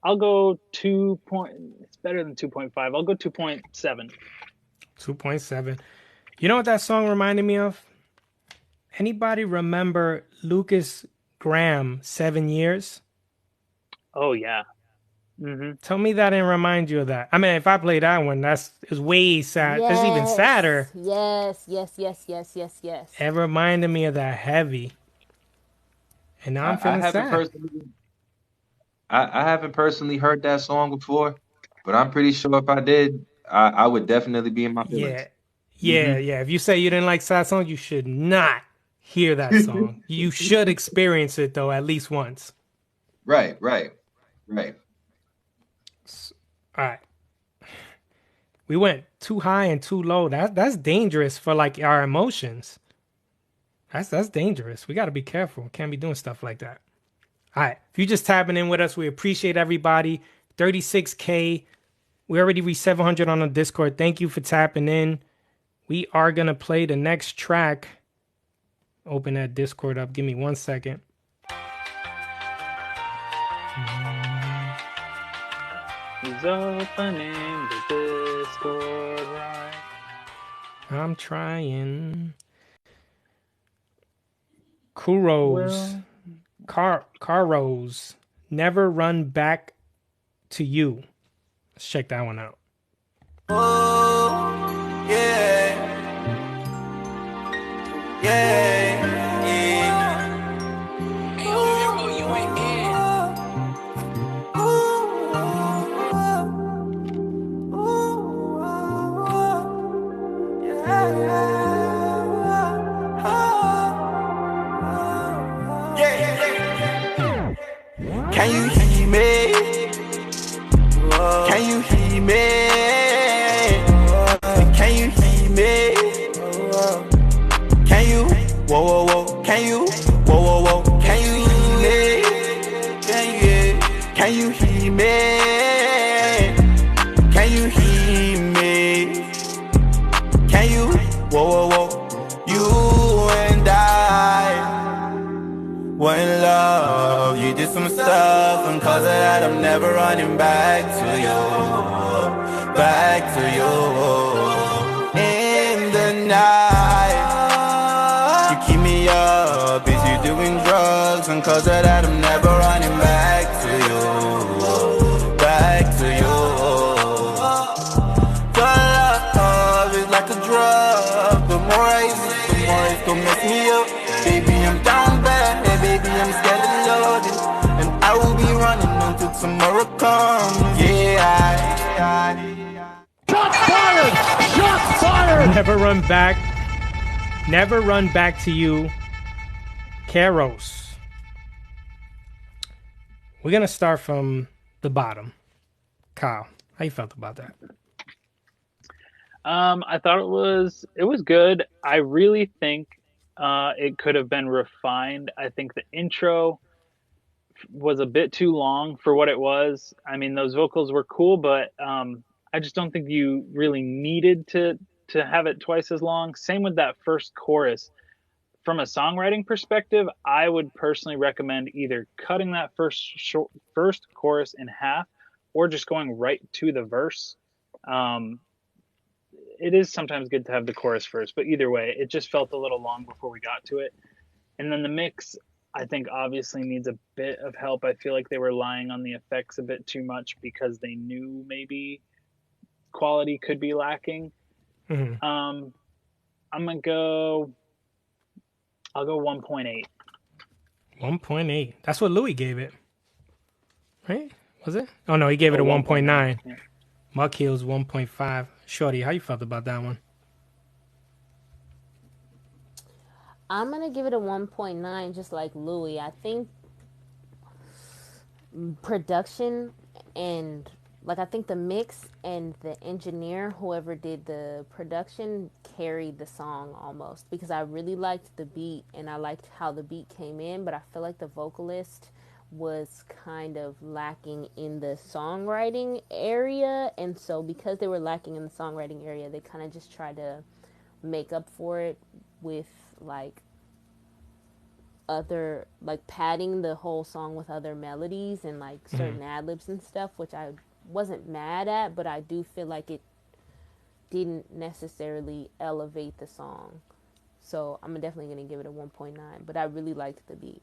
I'll go 2 point. It's better than 2.5. I'll go 2.7. 2.7. You know what that song reminded me of? Anybody remember Lucas Graham, 7 Years? Oh yeah. Mm-hmm. Tell me that didn't remind you of that. I mean, if I play that one, that's is way sad. That's even Yes. sadder. Yes. It reminded me of that heavy. And now I'm I feeling haven't sad. personally I haven't personally heard that song before, but I'm pretty sure if I did, I would definitely be in my Yeah. feelings. Hmm Yeah. If you say you didn't like sad songs, you should not hear that song. You should experience it, though, at least once. Right, right, right. All right. We went too high and too low. That's dangerous for like our emotions. That's dangerous. We got to be careful. Can't be doing stuff like that. All right. If you're just tapping in with us, we appreciate everybody. 36K. We already reached 700 on the Discord. Thank you for tapping in. We are going to play the next track. Open that Discord up. Give me 1 second. He's opening the Discord right. I'm trying. Kuros. Caros. Never Run Back to You. Let's check that one out. Oh, yeah. Yeah. Can you hear me? Can you hear me? Can you hear me? Can you? Whoa, whoa, whoa. Can you? Whoa, whoa, whoa. Can you hear me? Can you hear me? Can you hear me? Can you? Whoa, whoa, whoa. You and I were in love. You did some stuff, and cause of that I'm never running back to you. Back to you. In the night, you keep me up, busy doing drugs, and cause of that I'm never running back to you. Back to you. The love is like a drug. The more I use it, the more it's gonna mess me up. Baby, I'm down bad. Hey, baby, I'm scared and loaded, and I will be running until tomorrow comes. Shots fired! Shots fired! Never Run Back. Never Run Back to You. Caros. We're going to start from the bottom. Kyle, how you felt about that? I thought it was good. I really think it could have been refined. I think the intro was a bit too long for what it was. I mean, those vocals were cool, but I just don't think you really needed to have it twice as long. Same with that first chorus. From a songwriting perspective, I would personally recommend either cutting that first chorus in half or just going right to the verse. It is sometimes good to have the chorus first, but either way, it just felt a little long before we got to it. And then the mix, I think, obviously needs a bit of help. I feel like they were relying on the effects a bit too much because they knew maybe quality could be lacking. Mm-hmm. I'll go 1.8. 1.8. That's what Louis gave it. Right? Was it? Oh, no, he gave it a 1.9. Yeah. Muck Heels 1.5. Shorty, how you felt about that one? I'm going to give it a 1.9 just like Louis. I think production and I think the mix and the engineer, whoever did the production, carried the song almost, because I really liked the beat and I liked how the beat came in, but I feel like the vocalist was kind of lacking in the songwriting area, and so because they were lacking in the songwriting area, they kind of just tried to make up for it with other, like padding the whole song with other melodies and like certain ad-libs and stuff, which I wasn't mad at, but I do feel like it didn't necessarily elevate the song. So I'm definitely going to give it a 1.9, but I really liked the beat.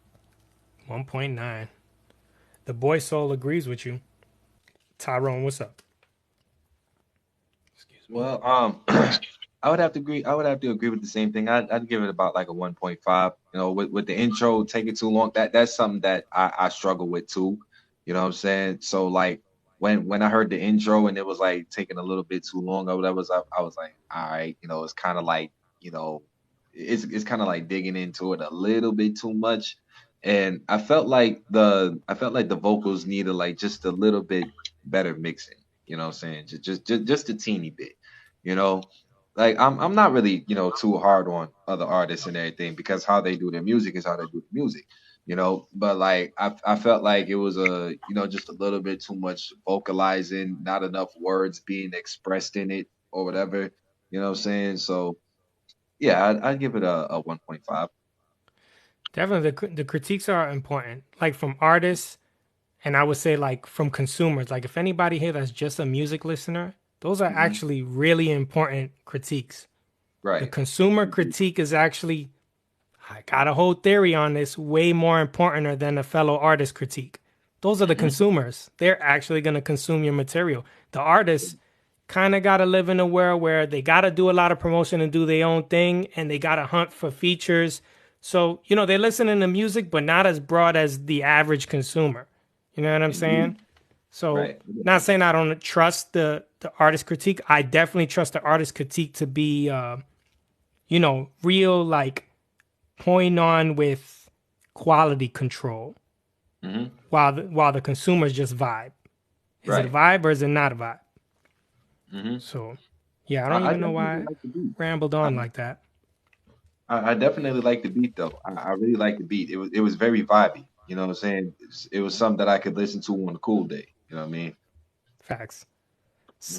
1.9. The boy soul agrees with you. Tyrone, what's up? Well, I would have to agree. I would have to agree with the same thing. I'd give it about like a 1.5. You know, with the intro taking too long, that's something that I struggle with too. You know what I'm saying? So like when I heard the intro and it was like taking a little bit too long or whatever, I was like, all right, you know, it's kind of like, you know, it's kind of like digging into it a little bit too much. And I felt like the vocals needed like just a little bit better mixing. You know what I'm saying? Just a teeny bit. You know, like I'm not really, you know, too hard on other artists and everything because how they do their music is how they do the music, you know. But like I felt like it was just a little bit too much vocalizing, not enough words being expressed in it or whatever. You know what I'm saying? So yeah, I'd give it a 1.5. Definitely, the critiques are important. Like from artists, and I would say like from consumers. Like if anybody here that's just a music listener, those are actually really important critiques. The Right. consumer critique is actually, I got a whole theory on this, way more important than a fellow artist critique. Those are the consumers. They're actually going to consume your material. The artists kind of got to live in a world where they got to do a lot of promotion and do their own thing, and they got to hunt for features. So, you know, they're listening to music, but not as broad as the average consumer. You know what I'm saying? So, Right. not saying I don't trust the artist critique. I definitely trust the artist critique to be, real, like, point on with quality control, while the consumers just vibe. Is it a vibe or is it not a vibe? So, yeah, I don't even know why I rambled on like that. I definitely like the beat though. I really like the beat. It was very vibey. You know what I'm saying? It was something that I could listen to on a cool day. You know what I mean? Facts.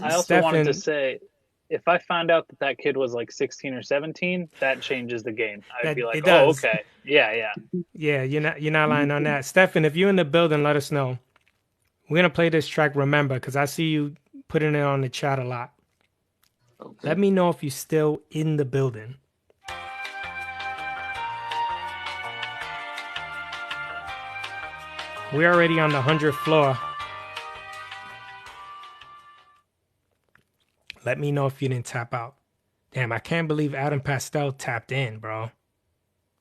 I also wanted to say, if I found out that kid was like 16 or 17, that changes the game. I'd be like, it does. okay, yeah. Yeah, you're not lying on that. Stefan, if you're in the building, let us know. We're gonna play this track, Remember, because I see you putting it on the chat a lot. Okay. Let me know if you're still in the building. We're already on the 100th floor. Let me know if you didn't tap out. Damn, I can't believe Adam Pastel tapped in, bro.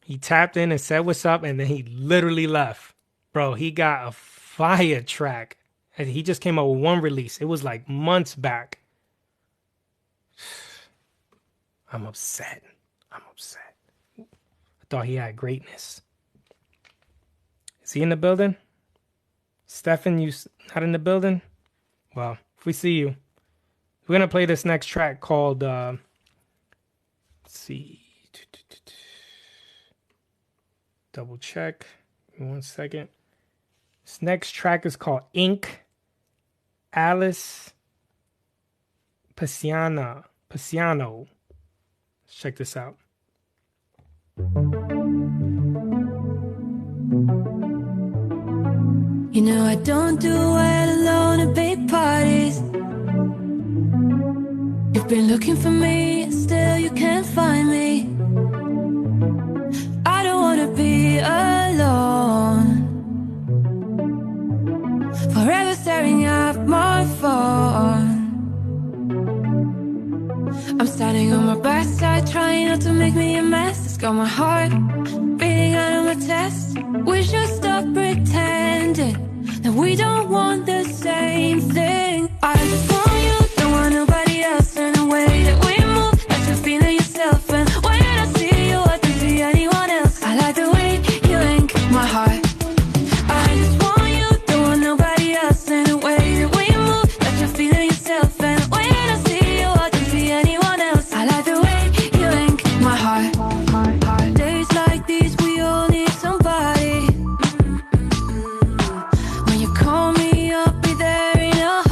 He tapped in and said what's up, and then he literally left. Bro, he got a fire track. And he just came out with one release. It was like months back. I'm upset. I thought he had greatness. Is he in the building? Stefan, you not in the building? Well, if we see you, we're going to play this next track called, let's see. Double check. Give me 1 second. This next track is called Ink. Alice Pasiano. Let's check this out. You know I don't do well alone at big parties. You've been looking for me, and still you can't find me. I don't wanna be alone, forever staring at my phone. I'm standing on my backside, trying not to make me a mess. It's got my heart beating out of my chest. We should stop pretending that we don't want the same thing. I just want you, don't want nobody else. And the way that we move, that you're feeling yourself. And when I see you, I don't see anyone else. I like the way you ink my heart. I just want you, don't want nobody else. And the way that we move, that you're feeling yourself. And when I see you, I don't see anyone else. I like the way you ink my heart. Days like these, we all need somebody. When you call me, I'll be there in a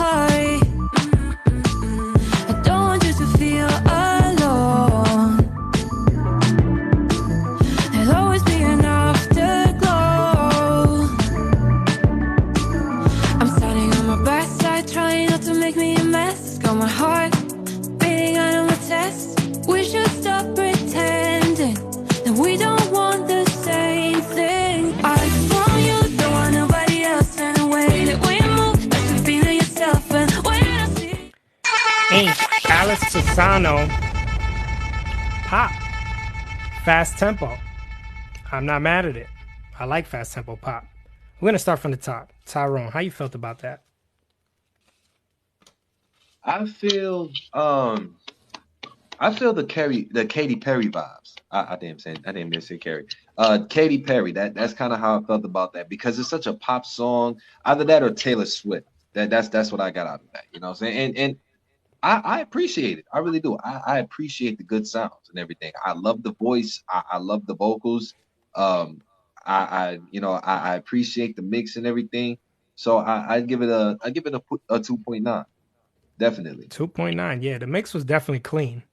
got my heart beating out of my chest. We should stop pretending that we don't want the same thing. I just want you, don't want nobody else. And the way that we move, that's the feeling yourself. And when I see Ain't Alice Susano. Pop. Fast tempo. I'm not mad at it. I like fast tempo pop. We're gonna start from the top. Tyrone, how you felt about that? I feel the Katy Perry vibes. I didn't mean to say Carrie. Katy Perry. That's kind of how I felt about that because it's such a pop song. Either that or Taylor Swift. That's what I got out of that. You know what I'm saying? And I appreciate it. I really do. I appreciate the good sounds and everything. I love the voice. I love the vocals. I appreciate the mix and everything. So I give it a 2.9. Definitely. 2.9. Yeah, the mix was definitely clean.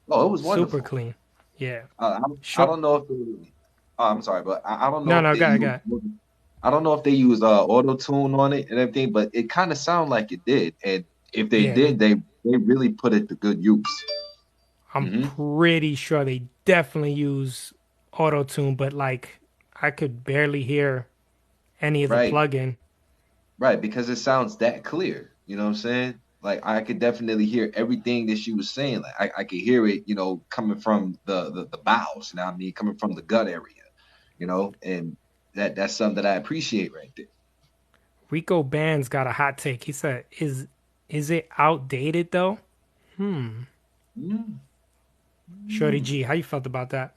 Oh, it was wonderful. Super clean. Yeah. I don't know if they, I'm sorry, but I don't know No, if go they ahead. I don't know if they used auto tune on it and everything, but it kind of sounded like it did. And if they did, they really put it to good use. I'm pretty sure they definitely use auto tune, but like I could barely hear any of the plugin. Right, because it sounds that clear. You know what I'm saying? Like I could definitely hear everything that she was saying. Like I could hear it, coming from the bowels. You know what I mean? Coming from the gut area. And that's something that I appreciate right there. Rico Band's got a hot take. He said, "Is it outdated though?" Shorty G, how you felt about that?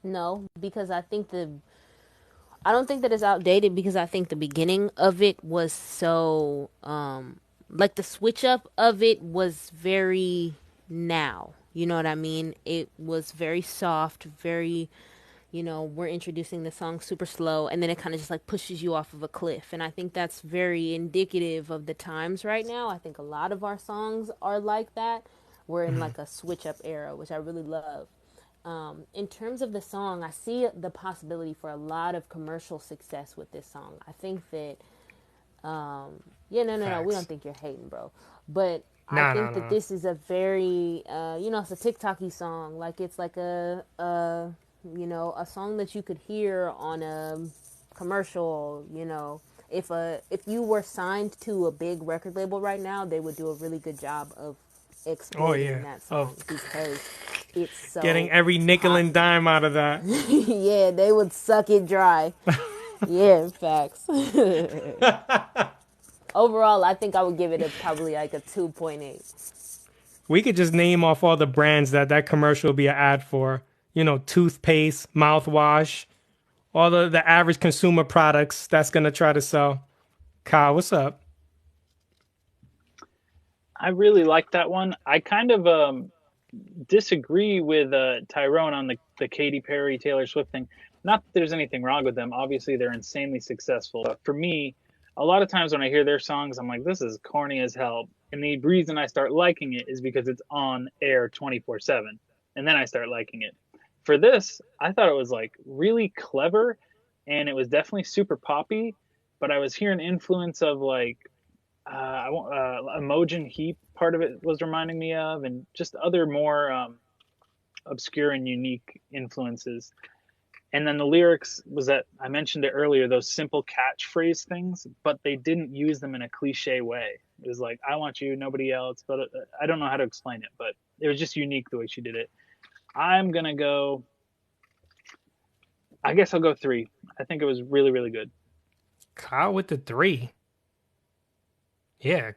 No, because I don't think that it's outdated because I think the beginning of it was so like the switch up of it was very now. You know what I mean? It was very soft, very, we're introducing the song super slow and then it kind of just like pushes you off of a cliff. And I think that's very indicative of the times right now. I think a lot of our songs are like that. We're in like a switch up era, which I really love. In terms of the song, I see the possibility for a lot of commercial success with this song. I think that, we don't think you're hating, bro. But I think that this is a very, it's a TikTok-y song. Like it's like a song that you could hear on a commercial. If you were signed to a big record label right now, they would do a really good job of exploiting that song because it's so getting every nickel and dime out of that. Yeah, they would suck it dry. Yeah, facts. Overall, I think I would give it probably like a 2.8. We could just name off all the brands that commercial would be an ad for. Toothpaste, mouthwash, all the average consumer products that's going to try to sell. Kyle, what's up? I really like that one. I kind of disagree with Tyrone on the Katy Perry, Taylor Swift thing. Not that there's anything wrong with them. Obviously, they're insanely successful. But for me, a lot of times when I hear their songs, I'm like, this is corny as hell. And the reason I start liking it is because it's on air 24/7. And then I start liking it. For this, I thought it was like really clever and it was definitely super poppy. But I was hearing influence of like, Imogen Heap, part of it was reminding me of, and just other more obscure and unique influences. And then the lyrics was that I mentioned it earlier, those simple catchphrase things, but they didn't use them in a cliche way. It was like, I want you, nobody else, but I don't know how to explain it, but it was just unique the way she did it. I'm going to go, I guess I'll go 3. I think it was really, really good. Kyle with the 3. Yeah,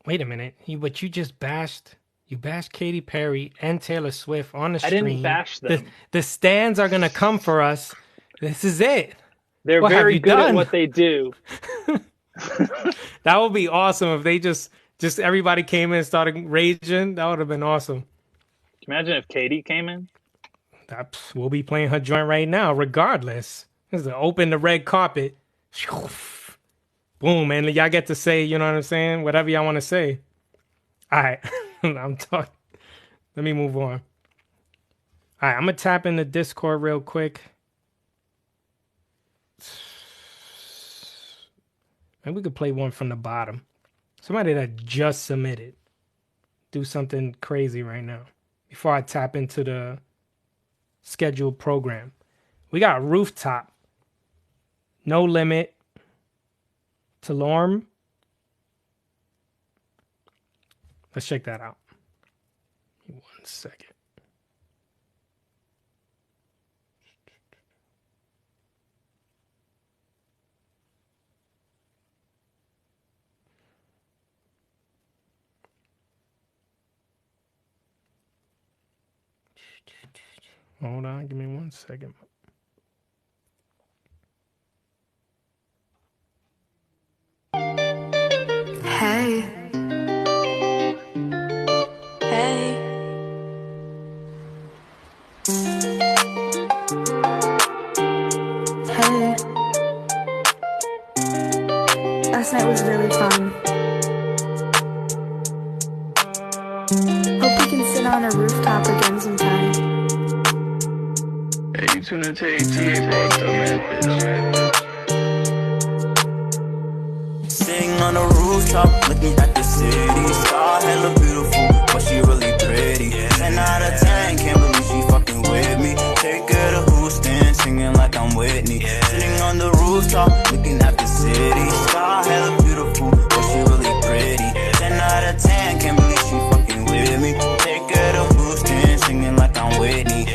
wait a minute. But you just bashed Katy Perry and Taylor Swift on the stream. I didn't bash them. The stands are going to come for us. This is it. They're very good at what they do. That would be awesome if they just everybody came in and started raging. That would have been awesome. Can you imagine if Katy came in? We'll be playing her joint right now, regardless. This is open the red carpet. Boom, and y'all get to say, you know what I'm saying? Whatever y'all want to say. All right. I'm talking. Let me move on. All right, I'm going to tap in the Discord real quick. Maybe we could play one from the bottom. Somebody that just submitted. do something crazy right now before I tap into the scheduled program. We got Rooftop, No Limit, Talorm. Let's check that out. 1 second. Hold on, give me 1 second. Hey. Hey. Hey. Last night was really fun. Hope we can sit on a rooftop again sometime. Hey, you tune into ATA, man. Sitting on a rooftop, looking at the city. Sky hella beautiful, but she really pretty. 10 out of 10, can't believe she fucking with me. Take her to Houston, singing like I'm Whitney. Sitting on the rooftop, looking at the city. Sky hella beautiful, but she really pretty. 10 out of 10, can't believe she fucking with me. Take her to Houston, singing like I'm Whitney.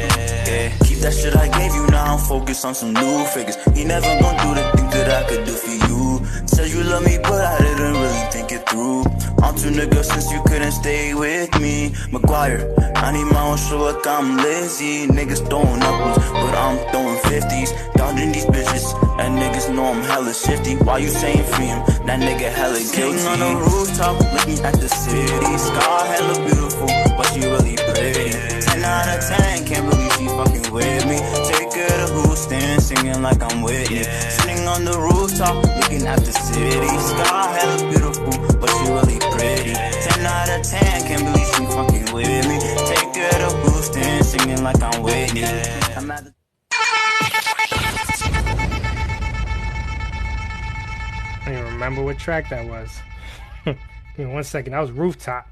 Yeah, keep that shit I gave you, now I'm focused on some new figures. You never gon' do the things that I could do for you. Said you love me, but I didn't really think it through. I'm too nigga since you couldn't stay with me. McGuire, I need my own show like I'm lazy. Niggas throwing uppers, but I'm throwing 50s. Dodging these bitches, and niggas know I'm hella shifty. Why you saying free him? That nigga hella guilty. Sitting on the rooftop, looking at the city. Sky hella beautiful, but she really pretty. 10 out of 10, can't believe she fucking with me. Take her to Houston, singing like I'm Whitney. Sitting on the rooftop, looking at the city. Sky hella beautiful, but she really pretty. 10 out of 10, can't believe she fucking with me. Take her to Houston, singing like I'm Whitney. I'm at the I don't even remember what track that was. Give me 1 second. That was Rooftop.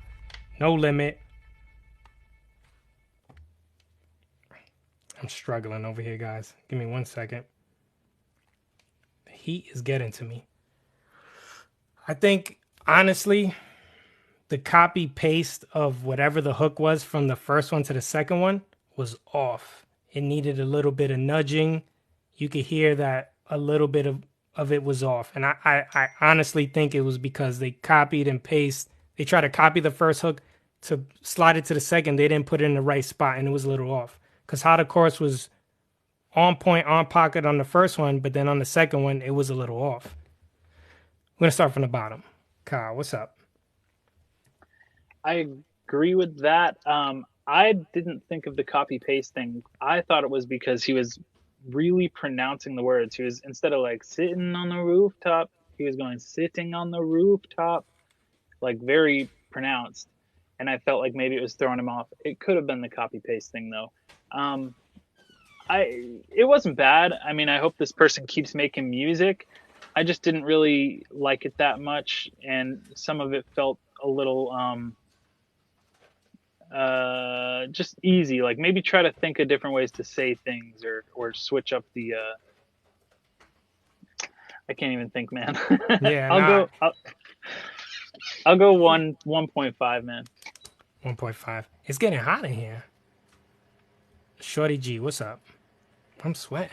No Limit. I'm struggling over here, guys. Give me 1 second. The heat is getting to me. I think, honestly, the copy paste of whatever the hook was from the first one to the second one was off. It needed a little bit of nudging. You could hear that a little bit of it was off. And I honestly think it was because they copied and pasted. They tried to copy the first hook to slide it to the second. They didn't put it in the right spot, and it was a little off. Because how the chorus was on point, on pocket on the first one, but then on the second one, it was a little off. We're going to start from the bottom. Kyle, what's up? I agree with that. I didn't think of the copy paste thing. I thought it was because he was really pronouncing the words. He was, instead of like sitting on the rooftop, he was going sitting on the rooftop, like very pronounced. And I felt like maybe it was throwing him off. It could have been the copy paste thing though. It wasn't bad. I mean, I hope this person keeps making music. I just didn't really like it that much, and some of it felt a little just easy. Like maybe try to think of different ways to say things, or switch up the. I can't even think, man. Yeah, I'll go 1.5, man. 1.5. It's getting hot in here. SHORTY-G, what's up? I'm sweating.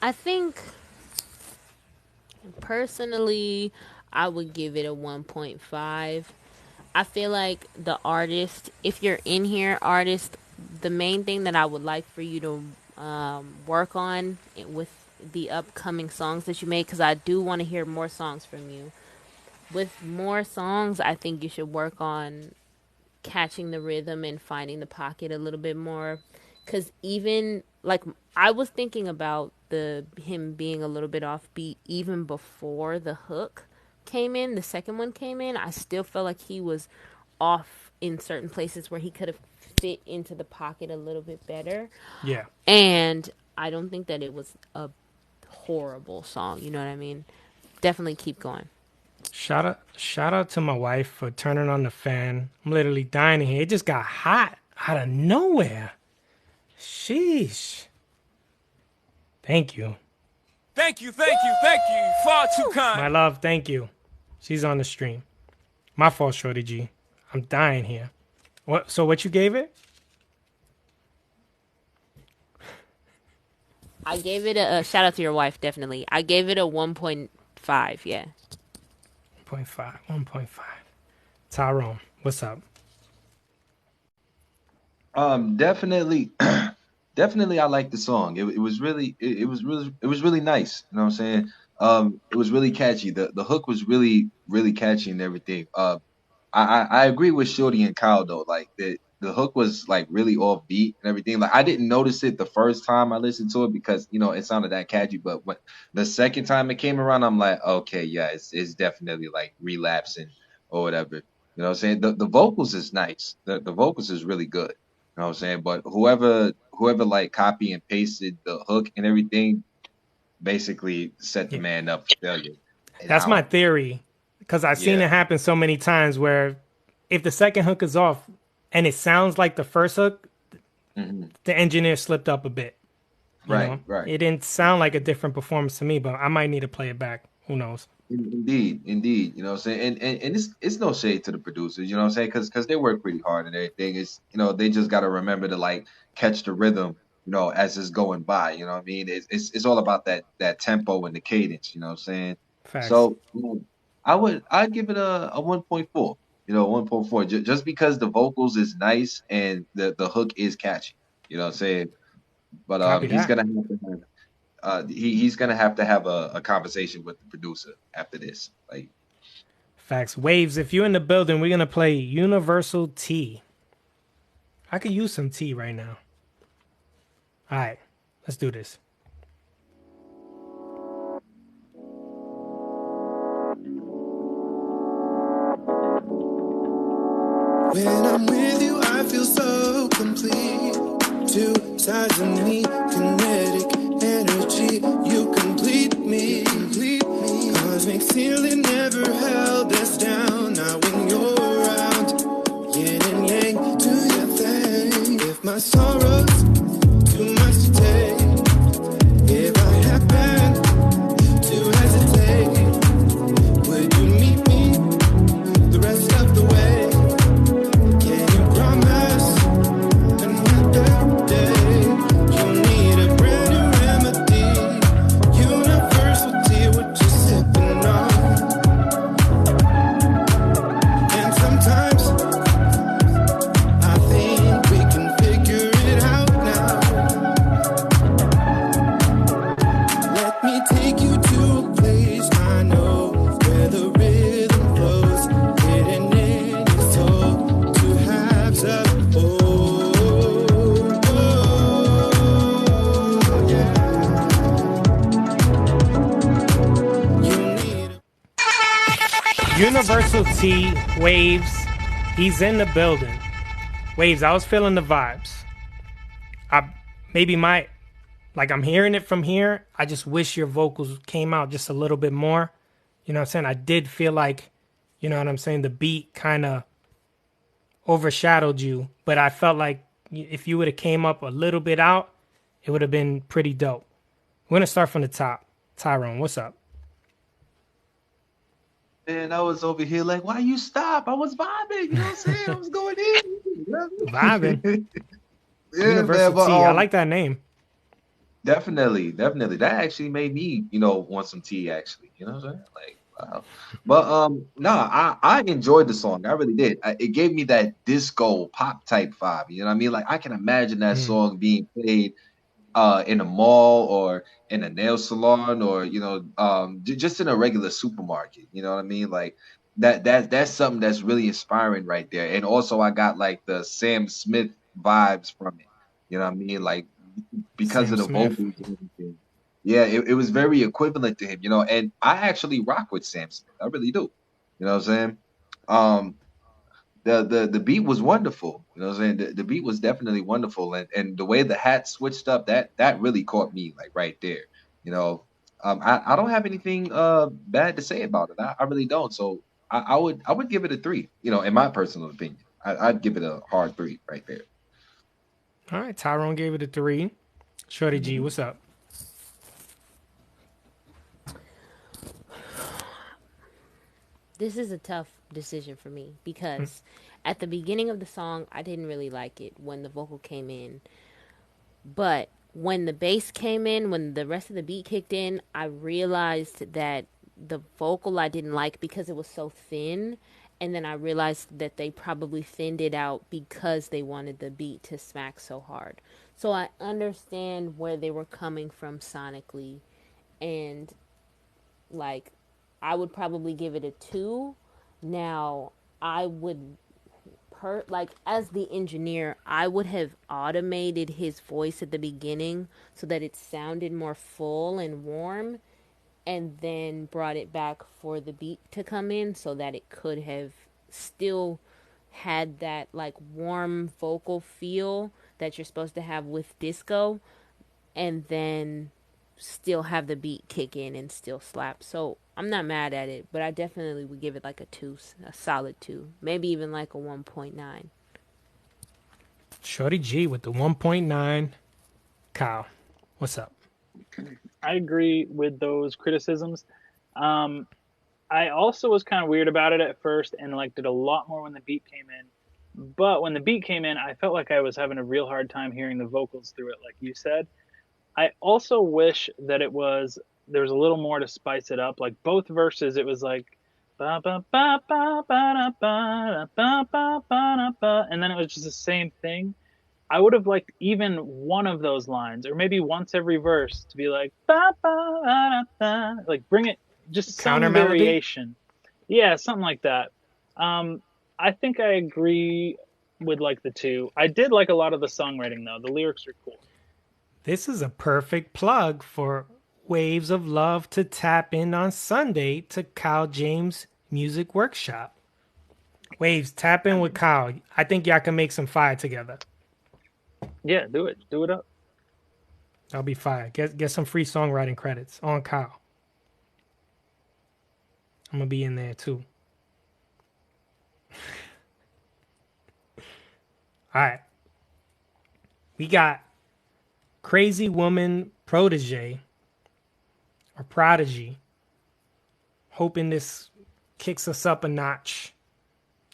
I think personally I would give it a 1.5. I feel like the artist, if you're in here, artist, the main thing that I would like for you to work on with the upcoming songs that you make, because I do want to hear more songs from you. With more songs, I think you should work on catching the rhythm and finding the pocket a little bit more. Because even, like, I was thinking about him being a little bit offbeat even before the hook came in, the second one came in. I still felt like he was off in certain places where he could have fit into the pocket a little bit better. Yeah. And I don't think that it was a horrible song, you know what I mean? Definitely keep going. Shout out to my wife for turning on the fan. I'm literally dying in here. It just got hot out of nowhere. Sheesh. Thank you. Thank you. Far too kind. My love, thank you. She's on the stream. My fault, Shorty G. I'm dying here. What? So what you gave it? I gave it a shout out to your wife, definitely. I gave it a 1.5, yeah. 1.5. Tyrone, what's up? Definitely, definitely, I like the song. It was really, it was really nice. You know what I'm saying? It was really catchy. The hook was really catchy and everything. I agree with Shorty and Kyle though. Like the hook was like really off beat and everything. Like I didn't notice it the first time I listened to it because it sounded that catchy. But when the second time it came around, I'm like, okay, yeah, it's definitely like relapsing or whatever. You know what I'm saying? The vocals is nice. The vocals is really good. You know what I'm saying? But whoever like copy and pasted the hook and everything basically set the man up for failure. And That's my theory. Because I've seen it happen so many times where if the second hook is off and it sounds like the first hook, the engineer slipped up a bit. You know? Right. It didn't sound like a different performance to me, but I might need to play it back. Who knows? Indeed. You know what I'm saying? And it's no shade to the producers, you know what I'm saying? Because they work pretty hard and everything. Is they just gotta remember to like catch the rhythm, as it's going by. You know what I mean? It's all about that tempo and the cadence, you know what I'm saying? Facts. So I'd give it a 1.4, 1.4, just because the vocals is nice and the hook is catchy, you know what I'm saying? But Copy he's that. gonna have to he's gonna have to have a conversation with the producer after this. Like Facts. Waves, if you're in the building, we're going to play Universal T. I could use some tea right now. All right, let's do this. When I'm with you, I feel so complete. Two sides of me, kinetic energy. You complete me. Cosmic ceiling never held us down. Now when you're around, yin and yang, do your thing. If my sorrows too much to take, if I happen to hesitate, would you meet me the rest of the way? Universal T, Waves, he's in the building. Waves, I was feeling the vibes. I'm hearing it from here. I just wish your vocals came out just a little bit more. You know what I'm saying? I did feel like, you know what I'm saying, the beat kind of overshadowed you. But I felt like if you would have came up a little bit out, it would have been pretty dope. We're going to start from the top. Tyrone, what's up? And I was over here like, why you stop? I was vibing, you know what I'm saying? I was going in. Vibing. Yeah, Universal man, but, T, I like that name. Definitely. That actually made me, want some tea actually. You know what I'm saying? Like, wow. But I enjoyed the song. I really did. It gave me that disco pop type vibe. You know what I mean? Like I can imagine that song being played in a mall or in a nail salon or just in a regular supermarket. You know what I mean? Like that's something that's really inspiring right there. And also I got like the Sam Smith vibes from it. You know what I mean? Like because Sam of the Smith. vocals and everything. Yeah, it was very equivalent to him, and I actually rock with Sam Smith. I really do. You know what I'm saying? The beat was wonderful. You know what I'm saying? The beat was definitely wonderful. And the way the hat switched up, that really caught me like right there. I don't have anything bad to say about it. I really don't. So I would give it a 3. You know, in my personal opinion, I'd give it a hard 3 right there. All right, Tyrone gave it a 3. Shorty G, what's up? This is a tough decision for me because at the beginning of the song, I didn't really like it when the vocal came in. But when the bass came in, when the rest of the beat kicked in, I realized that the vocal I didn't like because it was so thin. And then I realized that they probably thinned it out because they wanted the beat to smack so hard. So I understand where they were coming from sonically. And like, I would probably give it a 2. Now, I would like, as the engineer, I would have automated his voice at the beginning so that it sounded more full and warm, and then brought it back for the beat to come in so that it could have still had that like warm vocal feel that you're supposed to have with disco, and then still have the beat kick in and still slap. So I'm not mad at it, but I definitely would give it like a 2, a solid 2, maybe even like a 1.9. Shorty G with the 1.9. Kyle, what's up? I agree with those criticisms. I also was kind of weird about it at first and liked it a lot more when the beat came in. But when the beat came in, I felt like I was having a real hard time hearing the vocals through it, like you said. I also wish that there was a little more to spice it up. Like both verses, it was like ba ba ba ba ba ba ba ba ba ba, and then it was just the same thing. I would have liked even one of those lines, or maybe once every verse, to be like ba ba ba ba, like bring it just some Counter melody? variation. Yeah, something like that. I think I agree with like the 2. I did like a lot of the songwriting though. The lyrics are cool. This is a perfect plug for Waves of Love to tap in on Sunday to Kyle James Music Workshop. Waves, tap in with Kyle. I think y'all can make some fire together. Yeah, do it. Do it up. That'll be fire. Get some free songwriting credits on Kyle. I'm going to be in there too. All right. We got Crazy Woman Protege or Prodigy. Hoping this kicks us up a notch.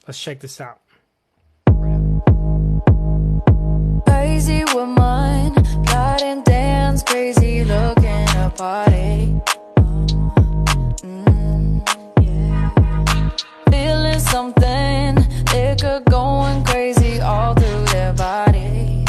Let's check this out. Crazy woman, God and dance, crazy looking a party. Feeling something, liquor going crazy all through their body.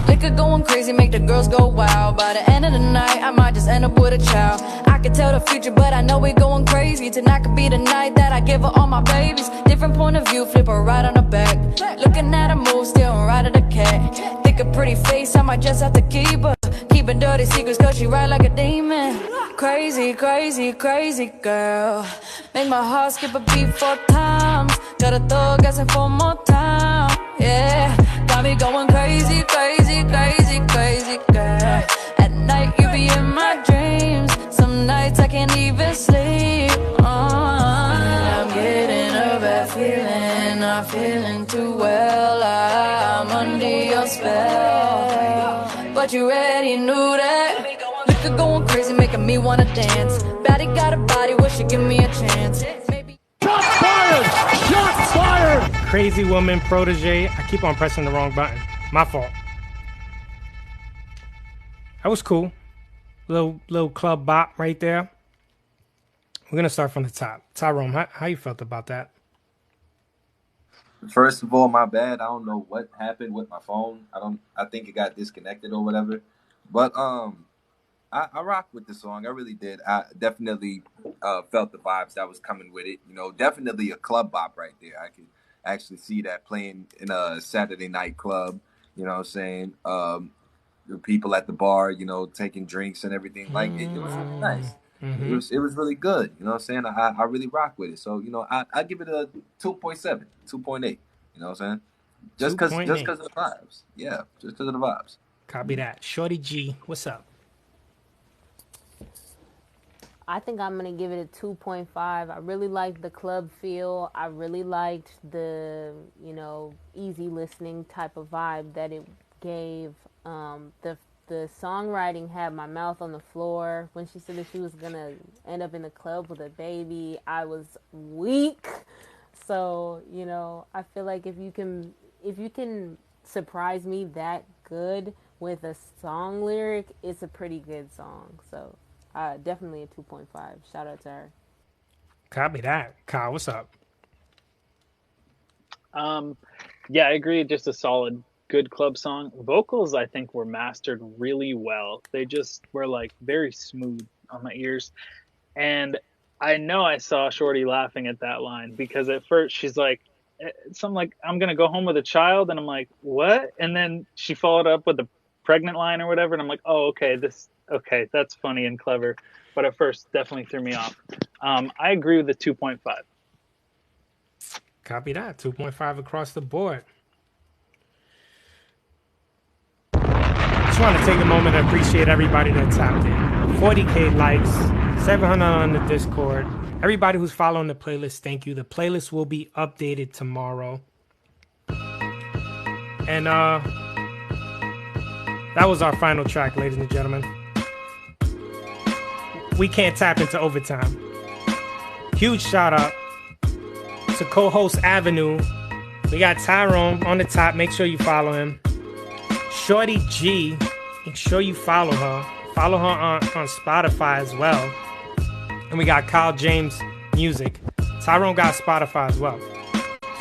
Liquor going crazy, make the girls go wild. By the end of the night, I might just end up with a child. I can tell the future, but I know we going crazy. Tonight could be the night that I give her all my babies. Different point of view, flip her right on the back. Looking at her move, still right at the cat. Think a pretty face, I might just have to keep her. Keeping dirty secrets, cause she ride like a demon. Crazy, crazy, crazy girl. Make my heart skip a beat 4 times. Got a thug asking for more time. Yeah, got me going crazy, crazy, crazy, crazy girl. At night you be in my dreams. Some nights I can't even sleep. I'm getting a bad feeling. Not feeling too well. I'm under your spell, but you already knew that. Liquor going crazy, making me wanna dance. Baddie got a body, wish you give me a chance. Maybe. Shots fired! Shots fired! Crazy Woman Protege. I keep on pressing the wrong button. My fault. That was cool. Little club bop right there. We're gonna start from the top. Tyrone, how you felt about that? First of all, my bad. I don't know what happened with my phone. I think it got disconnected or whatever. But I rocked with the song. I really did. I definitely felt the vibes that was coming with it. You know, definitely a club bop right there. I could actually see that playing in a Saturday night club. You know what I'm saying? The people at the bar, you know, taking drinks and everything. Like it was really nice. Mm-hmm. It was really good. You know what I'm saying? I really rock with it. So, you know, I give it a 2.7, 2.8. You know what I'm saying? Just because of the vibes. Yeah, just because of the vibes. Copy that. Shorty G, what's up? I think I'm going to give it a 2.5. I really liked the club feel. I really liked the, easy listening type of vibe that it gave. The songwriting had my mouth on the floor. When she said that she was going to end up in the club with a baby, I was weak. So, I feel like if you can surprise me that good with a song lyric, it's a pretty good song. So, definitely a 2.5. Shout out to her. Copy that. Kyle, what's up? Yeah, I agree. Just a solid, good club song. Vocals, I think, were mastered really well. They just were like very smooth on my ears. And I know I saw Shorty laughing at that line because at first she's like, something like, I'm going to go home with a child. And I'm like, what? And then she followed up with the pregnant line or whatever. And I'm like, oh, okay, that's funny and clever. But at first, definitely threw me off. I agree with the 2.5. Copy that. 2.5 across the board. Just want to take a moment to appreciate everybody that tapped in. 40K likes, 700 on the Discord. Everybody who's following the playlist, thank you. The playlist will be updated tomorrow. And that was our final track, ladies and gentlemen. We can't tap into overtime. Huge shout out to co-host Avenue. We got Tyrone on the top. Make sure you follow him. Shorty-G. Make sure you follow her. Follow her on Spotify as well. And we got Kyle James Music. Tyrone got Spotify as well.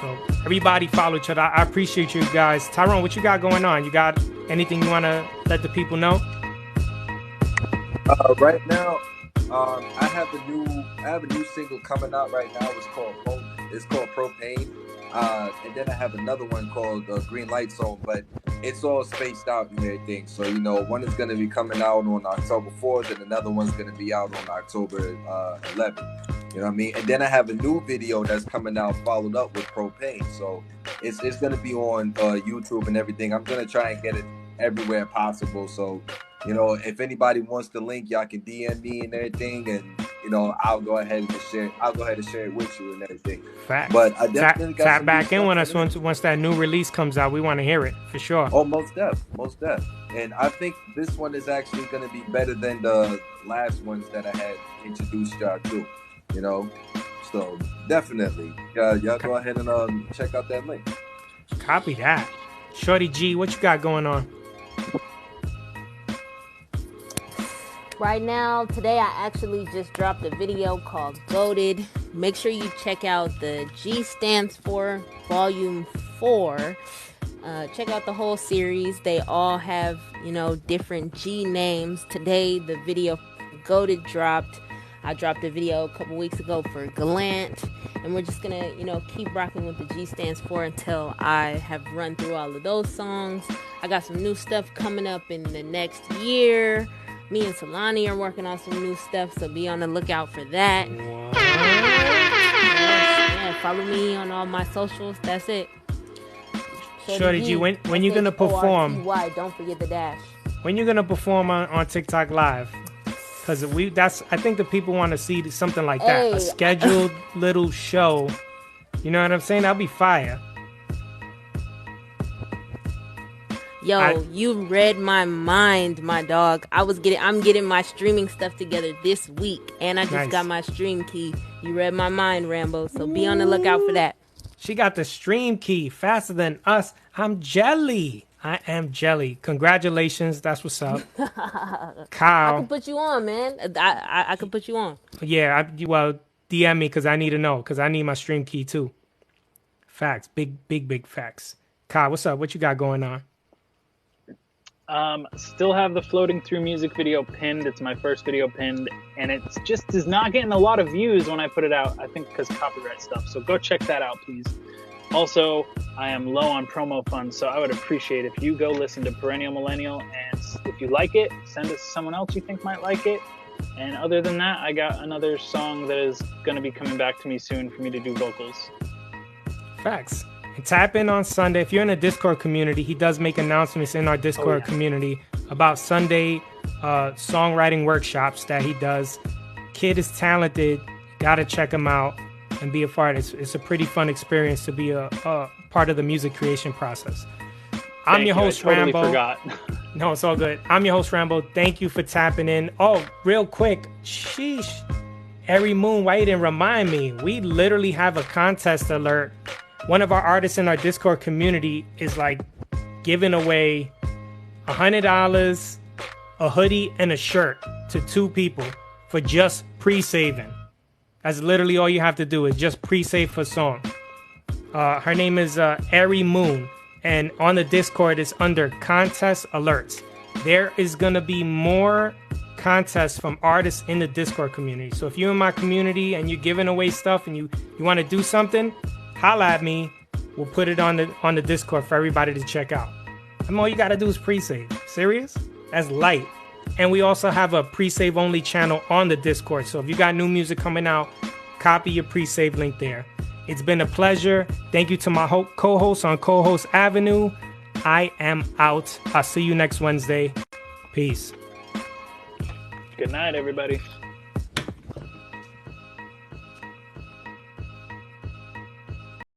So everybody follow each other. I appreciate you guys. Tyrone, what you got going on? You got anything you want to let the people know? Right now, I have a new single coming out right now. It's called Propane. And then I have another one called Green Light Zone, but it's all spaced out and everything. So, one is going to be coming out on October 4th and another one's going to be out on October 11th. You know what I mean? And then I have a new video that's coming out followed up with Propane. So it's going to be on YouTube and everything. I'm going to try and get it everywhere possible. So, if anybody wants the link, y'all can DM me and everything, and I'll go ahead and share it with you and everything. Facts. But I definitely got tap back in with us once that new release comes out. We want to hear it for sure. Oh, most def. And I think this one is actually going to be better than the last ones that I had introduced y'all to. So definitely, y'all go ahead and check out that link. Copy that. Shorty G, what you got going on? Right now, today I actually just dropped a video called Goated. Make sure you check out the G Stands For Volume 4. Check out the whole series. They all have, different G names. Today, the video Goated dropped. I dropped a video a couple weeks ago for Gallant. And we're just going to, keep rocking with the G Stands For until I have run through all of those songs. I got some new stuff coming up in the next year. Me and Solani are working on some new stuff, so be on the lookout for that. Yeah, follow me on all my socials. That's it. Shorty G, when you gonna perform? Don't forget the dash. When you gonna perform on TikTok Live? Because I think the people want to see something like that, a scheduled little show. You know what I'm saying? That'll be fire. Yo, you read my mind, my dog. I'm getting my streaming stuff together this week, and I just got my stream key. You read my mind, Rambo, so be on the lookout for that. She got the stream key faster than us. I'm jelly. I am jelly. Congratulations. That's what's up. Kyle. I can put you on, man. I can put you on. Yeah, well, DM me because I need to know, because I need my stream key too. Facts. Big facts. Kyle, what's up? What you got going on? Still have the Floating Through music video pinned. It's my first video pinned, and it just is not getting a lot of views when I put it out, I think because copyright stuff. So go check that out, please. Also, I am low on promo funds, so I would appreciate if you go listen to Perennial Millennial, and if you like it, send it to someone else you think might like it. And other than that, I got another song that is going to be coming back to me soon for me to do vocals. Facts. And tap in on Sunday. If you're in a Discord community, he does make announcements in our Discord community about Sunday songwriting workshops that he does. Kid is talented. Gotta check him out and be a part. It's a pretty fun experience to be a part of the music creation process. I'm your host, I totally Rambo. forgot. No, it's all good. I'm your host, Rambo. Thank you for tapping in. Oh, real quick. Sheesh. Every Moon, why you didn't remind me? We literally have a contest alert. One of our artists in our Discord community is like giving away $100, a hoodie, and a shirt to 2 people for just pre-saving. That's literally all you have to do is just pre-save for song. Her name is Every Moon. And on the Discord, it's under contest alerts. There is going to be more contests from artists in the Discord community. So if you're in my community and you're giving away stuff and you want to do something, holla at me. We'll put it on the Discord for everybody to check out. And all you got to do is pre-save. Serious? That's light. And we also have a pre-save only channel on the Discord. So if you got new music coming out, copy your pre-save link there. It's been a pleasure. Thank you to my co-host on Co-Host Avenue. I am out. I'll see you next Wednesday. Peace. Good night, everybody.